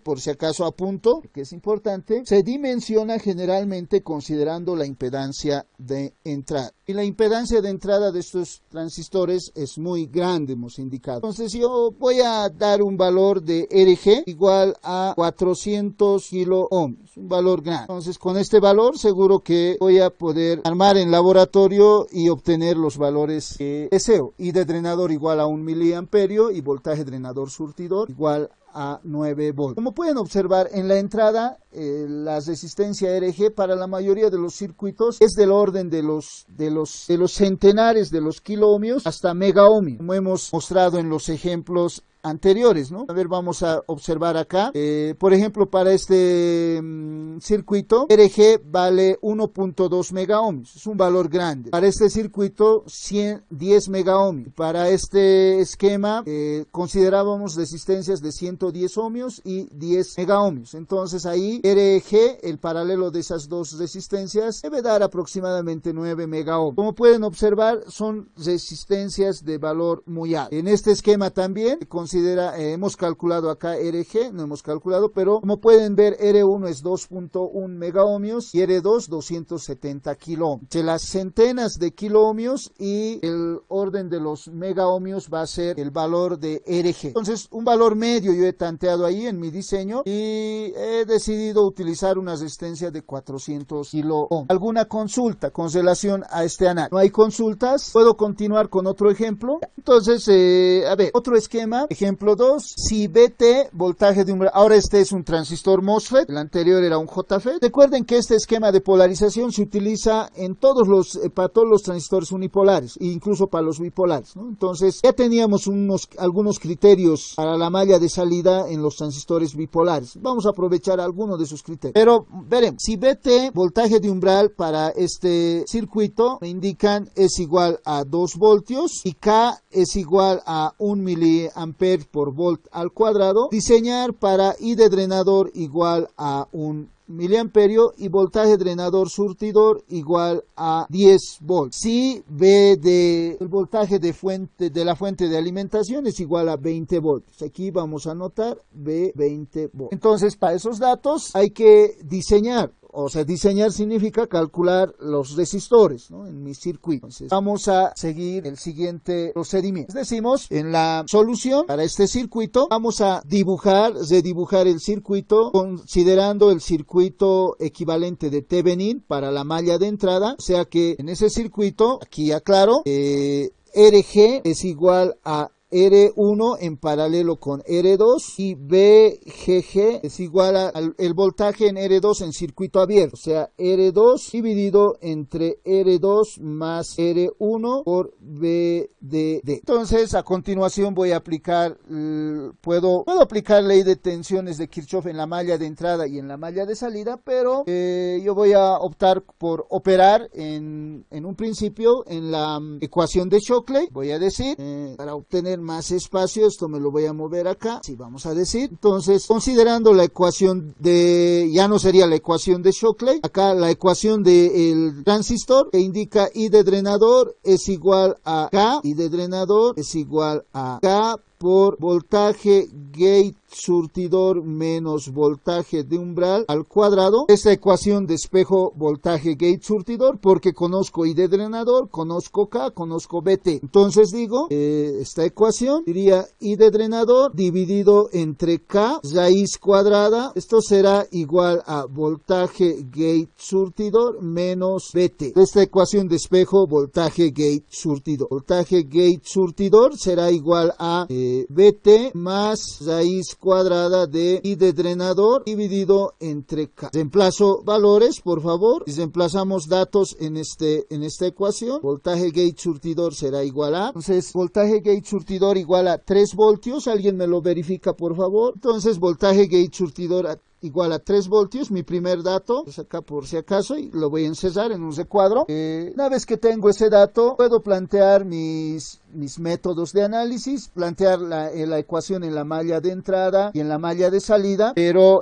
por si acaso apunto, que es importante, se dimensiona generalmente considerando la impedancia de entrada. Y la impedancia de entrada de estos transistores es muy grande, hemos indicado. Entonces yo voy a dar un valor de RG igual a 400 kilo ohms, un valor grande. Entonces con este valor seguro que voy a poder armar en laboratorio y obtener los valores que deseo. Y de drenador igual a 1 miliamperio y voltaje drenador surtidor igual a 9 volts. Como pueden observar en la entrada, la resistencia RG para la mayoría de los circuitos es del orden de los centenares de los kiloohmios hasta megaohmios, como hemos mostrado en los ejemplos anteriores, ¿no? A ver, vamos a observar acá. Por ejemplo, para este circuito, RG vale 1.2 megaohmios. Es un valor grande. Para este circuito, 10 megaohmios. Para este esquema, considerábamos resistencias de 110 ohmios y 10 megaohmios. Entonces ahí, RG, el paralelo de esas dos resistencias, debe dar aproximadamente 9 megaohmios. Como pueden observar, son resistencias de valor muy alto. En este esquema también hemos calculado acá RG, no hemos calculado, pero como pueden ver, R1 es 2.1 megaohmios y R2 270 kiloohmios. De las centenas de kiloohmios y el orden de los megaohmios va a ser el valor de RG. Entonces, un valor medio yo he tanteado ahí en mi diseño y he decidido utilizar una resistencia de 400 kiloohmios. ¿Alguna consulta con relación a este análisis? No hay consultas. ¿Puedo continuar con otro ejemplo? Entonces, a ver, otro esquema. Ejemplo 2. Si VT, voltaje de umbral. Ahora este es un transistor MOSFET. El anterior era un JFET. Recuerden que este esquema de polarización se utiliza en para todos los transistores unipolares e incluso para los bipolares, ¿no? Entonces, ya teníamos algunos criterios para la malla de salida en los transistores bipolares. Vamos a aprovechar algunos de esos criterios. Pero veremos. Si VT, voltaje de umbral para este circuito, me indican es igual a 2 voltios y K es igual a 1 miliamper por volt al cuadrado. Diseñar para I de drenador igual a 1 miliamperio y voltaje drenador surtidor igual a 10 volts. Si el voltaje de la fuente de alimentación es igual a 20 volts. Aquí vamos a anotar B 20 volts. Entonces, para esos datos hay que diseñar. O sea, diseñar significa calcular los resistores, ¿no? En mi circuito. Entonces, vamos a seguir el siguiente procedimiento. Decimos, en la solución para este circuito, vamos a redibujar el circuito considerando el circuito equivalente de Thevenin para la malla de entrada. O sea que en ese circuito, aquí aclaro, RG es igual a R1 en paralelo con R2 y VGG es igual al voltaje en R2 en circuito abierto, o sea, R2 dividido entre R2 más R1 por VDD. Entonces, a continuación voy a aplicar, puedo aplicar ley de tensiones de Kirchhoff en la malla de entrada y en la malla de salida, pero yo voy a optar por operar en un principio en la ecuación de Shockley, voy a decir, para obtener más espacio, esto me lo voy a mover acá, sí, vamos a decir, entonces, considerando la ecuación ya no sería la ecuación de Shockley, acá la ecuación del transistor, que indica I de drenador es igual a K, I de drenador es igual a K por voltaje gate surtidor menos voltaje de umbral al cuadrado. Esta ecuación despejo voltaje gate surtidor porque conozco I de drenador, conozco K, conozco VT. Entonces digo, esta ecuación diría I de drenador dividido entre K raíz cuadrada. Esto será igual a voltaje gate surtidor menos VT. Esta ecuación despejo voltaje gate surtidor. Voltaje gate surtidor será igual a VT más raíz cuadrada de I de drenador dividido entre K. Reemplazo valores, por favor. Si reemplazamos datos en esta ecuación, voltaje gate surtidor será igual a, entonces, voltaje gate surtidor igual a 3 voltios. ¿Alguien me lo verifica, por favor? Entonces, voltaje gate surtidor igual a 3 voltios, mi primer dato, es acá por si acaso, y lo voy a encerrar en un recuadro. Una vez que tengo ese dato, puedo plantear mis métodos de análisis, plantear la ecuación en la malla de entrada y en la malla de salida, pero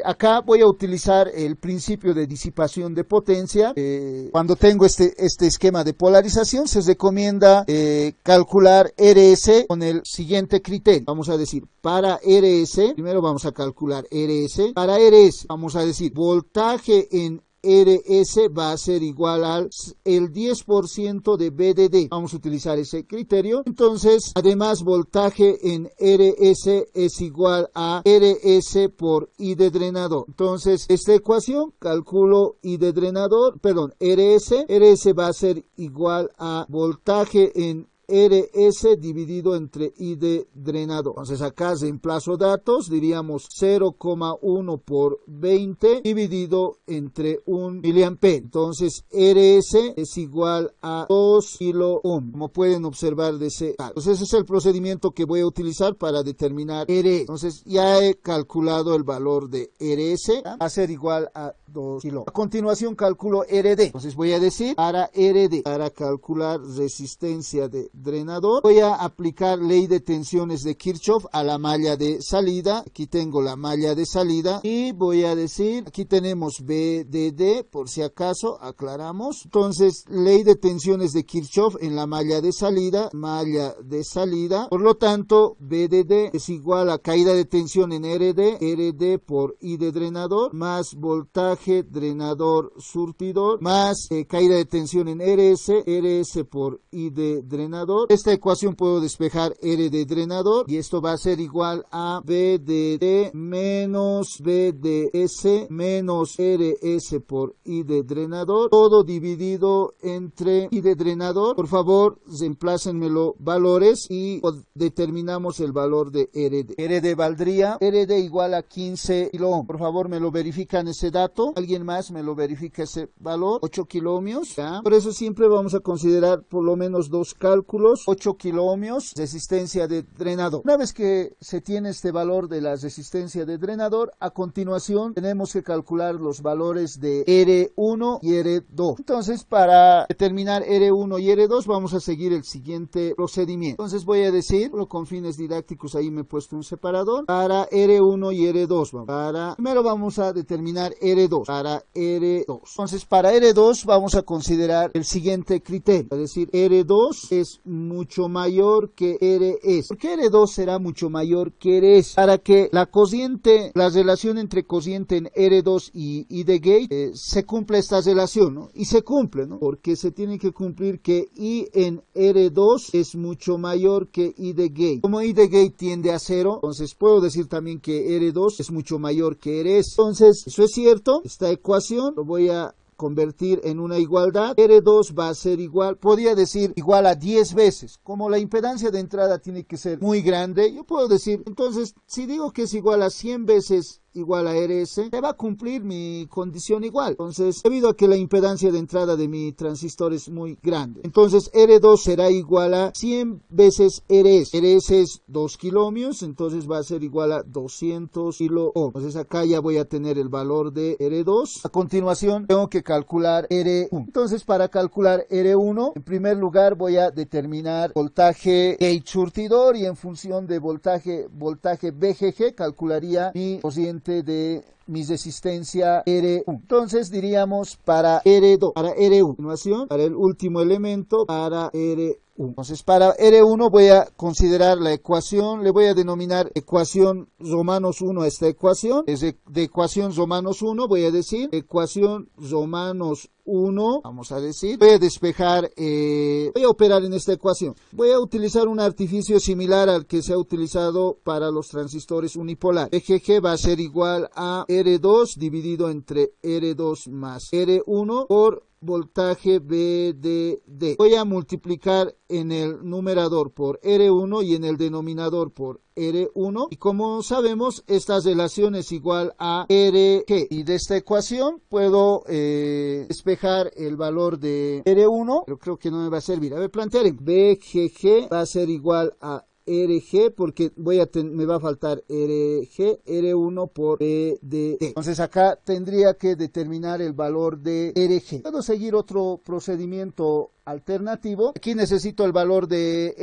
acá voy a utilizar el principio de disipación de potencia. Cuando tengo este esquema de polarización, se recomienda calcular RS con el siguiente criterio. Vamos a decir, para RS, primero vamos a calcular RS. Para RS, vamos a decir, voltaje en RS va a ser igual al el 10% de VDD. Vamos a utilizar ese criterio. Entonces, además, voltaje en RS es igual a RS por I de drenador. Entonces, esta ecuación, calculo I de drenador, perdón, RS va a ser igual a voltaje en RS dividido entre I de drenador. Entonces acá reemplazo datos, diríamos 0,1 por 20 dividido entre 1 miliampere. Entonces RS es igual a 2 kilo ohm, como pueden observar de ese caso. Entonces ese es el procedimiento que voy a utilizar para determinar RS. Entonces ya he calculado el valor de RS, va a ser igual a 2 kilo. A continuación calculo RD. Entonces voy a decir para RD, para calcular resistencia de drenador, voy a aplicar ley de tensiones de Kirchhoff a la malla de salida. Aquí tengo la malla de salida y voy a decir, aquí tenemos BDD, por si acaso aclaramos. Entonces ley de tensiones de Kirchhoff en la malla de salida, por lo tanto BDD es igual a caída de tensión en RD por I de drenador, más voltaje drenador surtidor, más caída de tensión en RS por I de drenador. Esta ecuación puedo despejar R de drenador y esto va a ser igual a BDD menos BDS menos RS por I de drenador, todo dividido entre I de drenador. Por favor, reemplácenmelo valores y determinamos el valor de RD. RD valdría RD igual a 15 kilo ohm. Por favor, me lo verifican ese dato. ¿Alguien más me lo verifica ese valor? 8 kilo ohmios. ¿Ya? Por eso siempre vamos a considerar por lo menos dos cálculos. 8 kilo ohmios, resistencia de drenador. Una vez que se tiene este valor de la resistencia de drenador, a continuación tenemos que calcular los valores de R1 y R2. Entonces, para determinar R1 y R2 vamos a seguir el siguiente procedimiento. Entonces voy a decir, con fines didácticos ahí me he puesto un separador, para R1 y R2. Primero vamos a determinar R2, para R2. Entonces para R2 vamos a considerar el siguiente criterio, es decir, R2 es mucho mayor que RS. ¿Por qué R2 será mucho mayor que RS? Para que la relación entre cociente en R2 y I de gate, se cumpla esta relación, ¿no? Y se cumple, ¿no? Porque se tiene que cumplir que I en R2 es mucho mayor que I de gate. Como I de gate tiende a 0, entonces puedo decir también que R2 es mucho mayor que RS. Entonces, eso es cierto. Esta ecuación lo voy a convertir en una igualdad. R2 va a ser igual, podría decir igual a 10 veces. Como la impedancia de entrada tiene que ser muy grande, yo puedo decir, entonces, si digo que es igual a 100 veces igual a RS, se va a cumplir mi condición igual. Entonces, debido a que la impedancia de entrada de mi transistor es muy grande, entonces R2 será igual a 100 veces RS. RS es 2 kilo ohmios, entonces va a ser igual a 200 kilo ohms. Entonces acá ya voy a tener el valor de R2. A continuación tengo que calcular R1. Entonces, para calcular R1, en primer lugar voy a determinar voltaje gate surtidor y en función de voltaje VGG calcularía mi cociente de mi resistencia R1. Entonces diríamos para R2, para R1, a continuación, para el último elemento, para R1. Entonces para R1 voy a considerar la ecuación, le voy a denominar ecuación romanos 1 a esta ecuación. Desde de ecuación romanos 1 voy a decir ecuación romanos 1, vamos a decir, voy a despejar, voy a operar en esta ecuación. Voy a utilizar un artificio similar al que se ha utilizado para los transistores unipolares. EGG va a ser igual a R2 dividido entre R2 más R1 por voltaje VDD. Voy a multiplicar en el numerador por R1 y en el denominador por R1, y como sabemos esta relación es igual a RG, y de esta ecuación puedo despejar el valor de R1, pero creo que no me va a servir. A ver, planteen, VGG va a ser igual a RG porque me va a faltar R1 por BDD. Entonces acá tendría que determinar el valor de RG. Puedo seguir otro procedimiento alternativo. Aquí necesito el valor de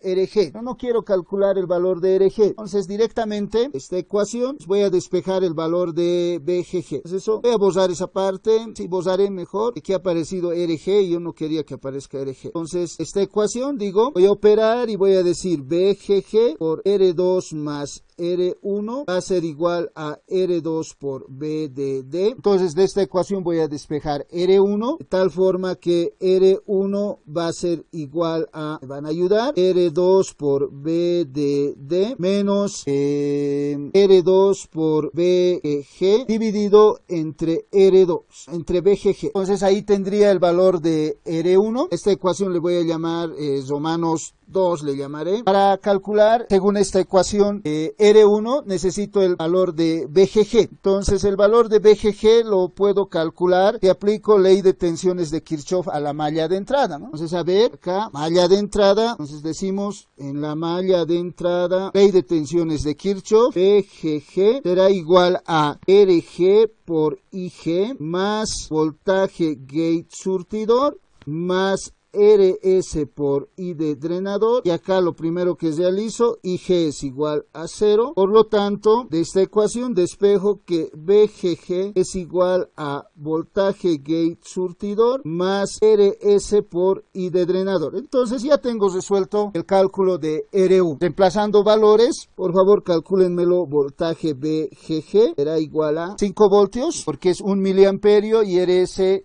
RG. Yo no quiero calcular el valor de RG. Entonces directamente esta ecuación voy a despejar el valor de BGG. Entonces eso, voy a borrar esa parte. Sí, borraré mejor. Aquí ha aparecido RG y yo no quería que aparezca RG. Entonces esta ecuación, voy a operar y voy a decir BGG por R2 más R1 va a ser igual a R2 por B de D. Entonces de esta ecuación voy a despejar R1 de tal forma que R1 va a ser igual a, me van a ayudar, R2 por B de D menos R2 por BG dividido entre R2, entre BGG. Entonces ahí tendría el valor de R1. Esta ecuación le voy a llamar Romanos 2 le llamaré. Para calcular, según esta ecuación, R1 necesito el valor de BGG. Entonces el valor de BGG lo puedo calcular si aplico ley de tensiones de Kirchhoff a la malla de entrada, ¿no? Entonces a ver, acá, malla de entrada, entonces decimos en la malla de entrada, ley de tensiones de Kirchhoff, BGG será igual a RG por IG más voltaje gate surtidor más RS por I de drenador, y acá lo primero que realizo, IG es igual a 0, por lo tanto de esta ecuación despejo que BGG es igual a voltaje gate surtidor más RS por I de drenador. Entonces ya tengo resuelto el cálculo de R1. Reemplazando valores, por favor calcúlenmelo, voltaje BGG será igual a 5 voltios porque es 1 miliamperio y RS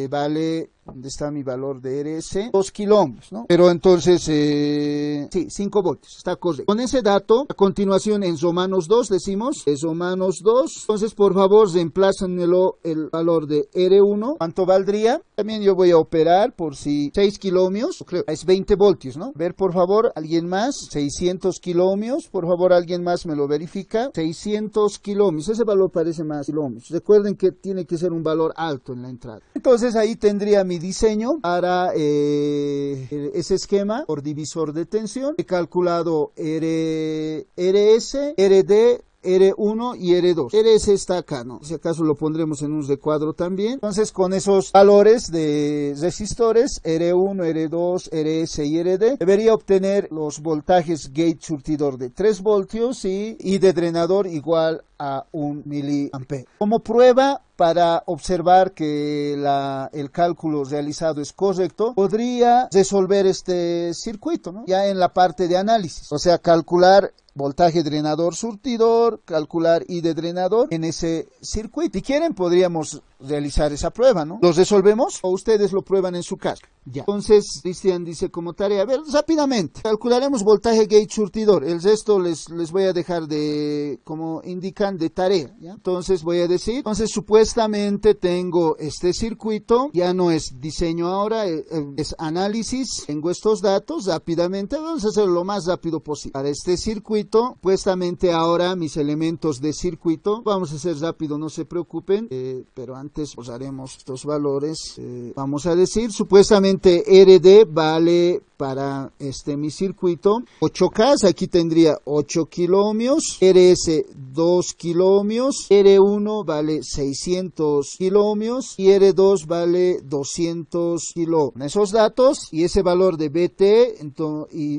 vale, ¿dónde está mi valor de RS? 2 kilómetros, ¿no? Pero entonces, sí, 5 voltios, está correcto. Con ese dato, a continuación en Romanos 2 decimos, es Romanos 2, entonces por favor reemplácenmelo el valor de R1, ¿cuánto valdría? También yo voy a operar por si 6 kilómetros, creo, es 20 voltios, ¿no? A ver, por favor, alguien más, 600 kilómetros, por favor, alguien más me lo verifica, 600 kilómetros, ese valor parece más kilómetros. Recuerden que tiene que ser un valor alto en la entrada. Entonces ahí tendría mi diseño para ese esquema por divisor de tensión. He calculado RS, RD, R1 y R2. RS está acá, ¿no? Si acaso lo pondremos en un recuadro también. Entonces con esos valores de resistores, R1, R2, RS y RD, debería obtener los voltajes gate surtidor de 3 voltios y de drenador igual a 1 miliampere. Como prueba, para observar que el cálculo realizado es correcto, podría resolver este circuito, ¿no? Ya en la parte de análisis. O sea, calcular voltaje drenador surtidor, calcular I de drenador en ese circuito. Si quieren, podríamos realizar esa prueba, ¿no? ¿Los resolvemos o ustedes lo prueban en su casa? Ya. Entonces, Cristian dice como tarea, a ver, rápidamente, calcularemos voltaje gate surtidor. El resto les voy a dejar de, como indican, de tarea, ¿ya? Entonces voy a decir, entonces supuestamente tengo este circuito, ya no es diseño ahora, es análisis. Tengo estos datos rápidamente, vamos a hacerlo lo más rápido posible. Para este circuito, supuestamente ahora mis elementos de circuito, vamos a hacer rápido, no se preocupen, pero antes usaremos estos valores. Vamos a decir, supuestamente RD vale para mi circuito 8K, aquí tendría 8 kiloohmios, RS 2 kiloohmios, R1 vale 600 kiloohmios y R2 vale 200 kiloohmios. Esos datos y ese valor de BT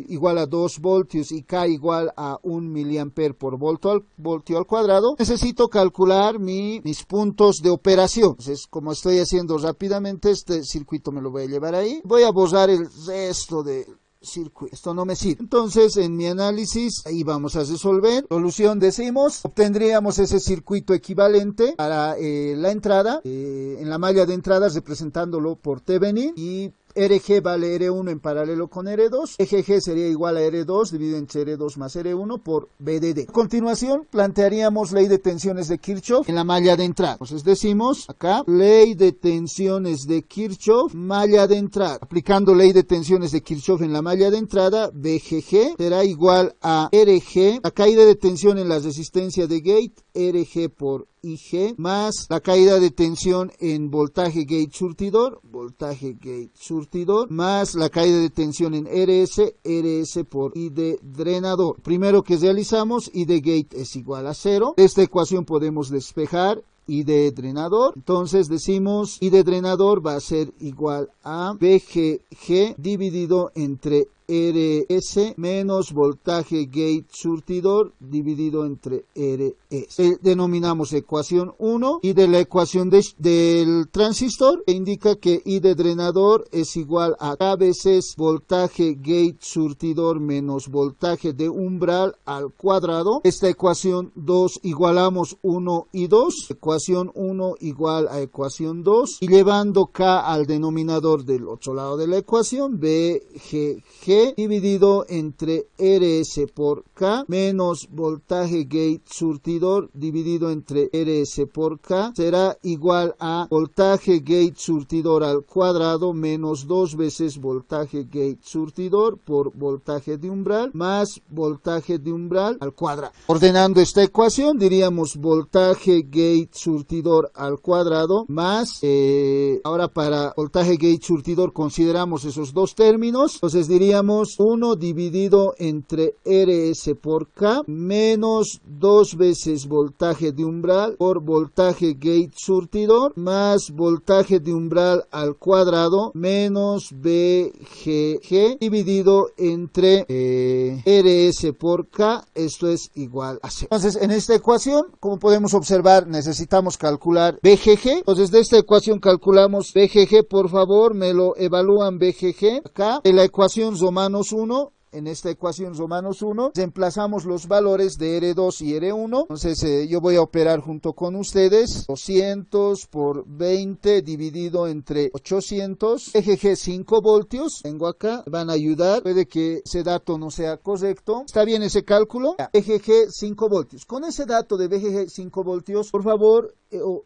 igual a 2 voltios y K igual a 1 miliampere por voltio al cuadrado, necesito calcular mis puntos de operación. Entonces, como estoy haciendo rápidamente, este circuito me lo voy a llevar ahí. Voy a borrar el resto de circuito. Esto no me sirve. Entonces, en mi análisis, ahí vamos a resolver. Solución decimos, obtendríamos ese circuito equivalente para la entrada, en la malla de entradas representándolo por Thevenin, y RG vale R1 en paralelo con R2. EGG sería igual a R2 dividido entre R2 más R1 por BDD. A continuación, plantearíamos ley de tensiones de Kirchhoff en la malla de entrada. Entonces decimos acá, ley de tensiones de Kirchhoff, malla de entrada. Aplicando ley de tensiones de Kirchhoff en la malla de entrada, BGG será igual a RG, la caída de tensión en la resistencia de gate, RG por IG, más la caída de tensión en voltaje gate surtidor, más la caída de tensión en RS por I de drenador. Primero que realizamos, I de gate es igual a 0. De esta ecuación podemos despejar I de drenador. Entonces decimos I de drenador va a ser igual a BGG dividido entre RS menos voltaje gate surtidor dividido entre RS. Denominamos ecuación 1 y de la ecuación del transistor indica que I de drenador es igual a K veces voltaje gate surtidor menos voltaje de umbral al cuadrado. Esta ecuación 2 igualamos 1 y 2. Ecuación 1 igual a ecuación 2 y llevando K al denominador del otro lado de la ecuación, VGG dividido entre RS por K menos voltaje gate surtidor dividido entre RS por K será igual a voltaje gate surtidor al cuadrado menos 2 veces voltaje gate surtidor por voltaje de umbral más voltaje de umbral al cuadrado. Ordenando esta ecuación diríamos voltaje gate surtidor al cuadrado más, ahora para voltaje gate surtidor consideramos esos dos términos, entonces diríamos 1 dividido entre RS por K menos 2 veces voltaje de umbral por voltaje gate surtidor más voltaje de umbral al cuadrado menos VGG dividido entre RS por K, esto es igual a 0. Entonces en esta ecuación, como podemos observar, necesitamos calcular VGG. Entonces de esta ecuación calculamos VGG, por favor, me lo evalúan VGG acá. En la ecuación Romanos 1. En esta ecuación Romanos 1 reemplazamos los valores de R2 y R1. Entonces yo voy a operar junto con ustedes. 200 por 20 dividido entre 800. VGG 5 voltios. Tengo acá. Me van a ayudar. Puede que ese dato no sea correcto. ¿Está bien ese cálculo? VGG 5 voltios. Con ese dato de VGG 5 voltios, por favor,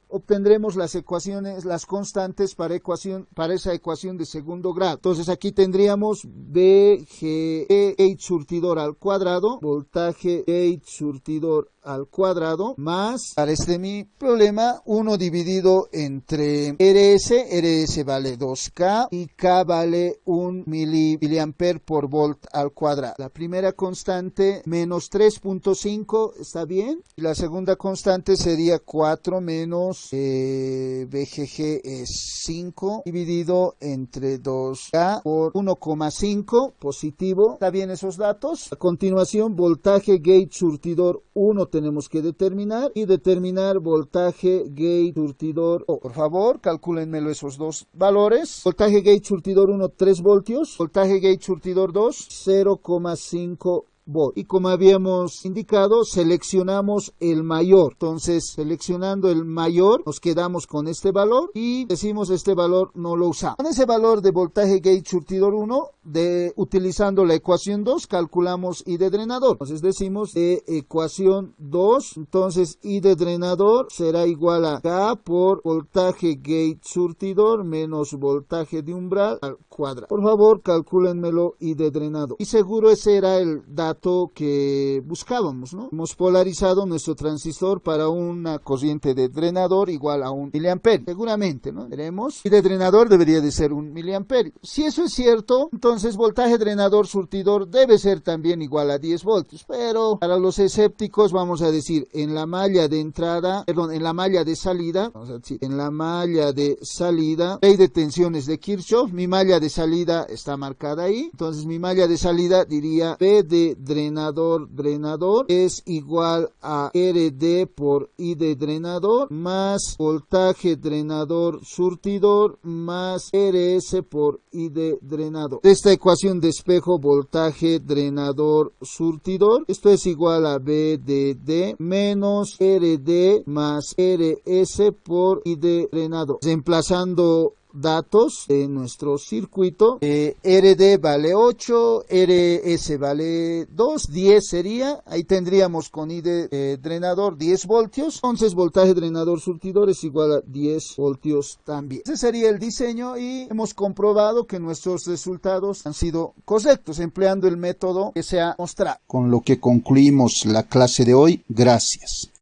obtendremos las ecuaciones, las constantes para esa ecuación de segundo grado. Entonces aquí tendríamos VGG gate surtidor al cuadrado, voltaje gate surtidor al cuadrado, más, para mi problema, 1 dividido entre RS vale 2K y K vale 1 miliampere por volt al cuadrado. La primera constante menos 3.5, ¿está bien? Y la segunda constante sería 4 menos VGG es 5 dividido entre 2K por 1,5 positivo. ¿Está bien esos datos? A continuación, voltaje gate surtidor 1 tenemos que determinar y determinar voltaje gate surtidor 2. Por favor, calcúlenmelo esos dos valores. Voltaje gate surtidor 1, 3 voltios. Voltaje gate surtidor 2, 0,5 volt. Y como habíamos indicado, seleccionamos el mayor. Entonces, seleccionando el mayor, nos quedamos con este valor y decimos este valor no lo usamos. Con ese valor de voltaje gate surtidor 1, utilizando la ecuación 2, calculamos I de drenador. Entonces decimos de ecuación 2, entonces I de drenador será igual a K por voltaje gate surtidor menos voltaje de umbral al cuadrado. Por favor, calcúlenmelo I de drenador. Y seguro ese era el dato que buscábamos, ¿no? Hemos polarizado nuestro transistor para una corriente de drenador igual a 1 miliamperio. Seguramente, ¿no? Veremos. Y de drenador debería de ser 1 miliamperio. Si eso es cierto, entonces voltaje drenador surtidor debe ser también igual a 10 voltios. Pero para los escépticos vamos a decir en la malla de entrada, perdón, en la malla de salida, vamos a decir, en la malla de salida, ley de tensiones de Kirchhoff, mi malla de salida está marcada ahí. Entonces mi malla de salida diría V de drenador es igual a RD por I de drenador más voltaje drenador surtidor más RS por I de drenador. De esta ecuación despejo voltaje drenador surtidor. Esto es igual a V de D menos RD más RS por I de drenador. Reemplazando datos de nuestro circuito, RD vale 8, RS vale 2, 10 sería, ahí tendríamos con I de drenador 10 voltios, entonces voltaje drenador surtidor es igual a 10 voltios también. Ese sería el diseño y hemos comprobado que nuestros resultados han sido correctos empleando el método que se ha mostrado. Con lo que concluimos la clase de hoy. Gracias.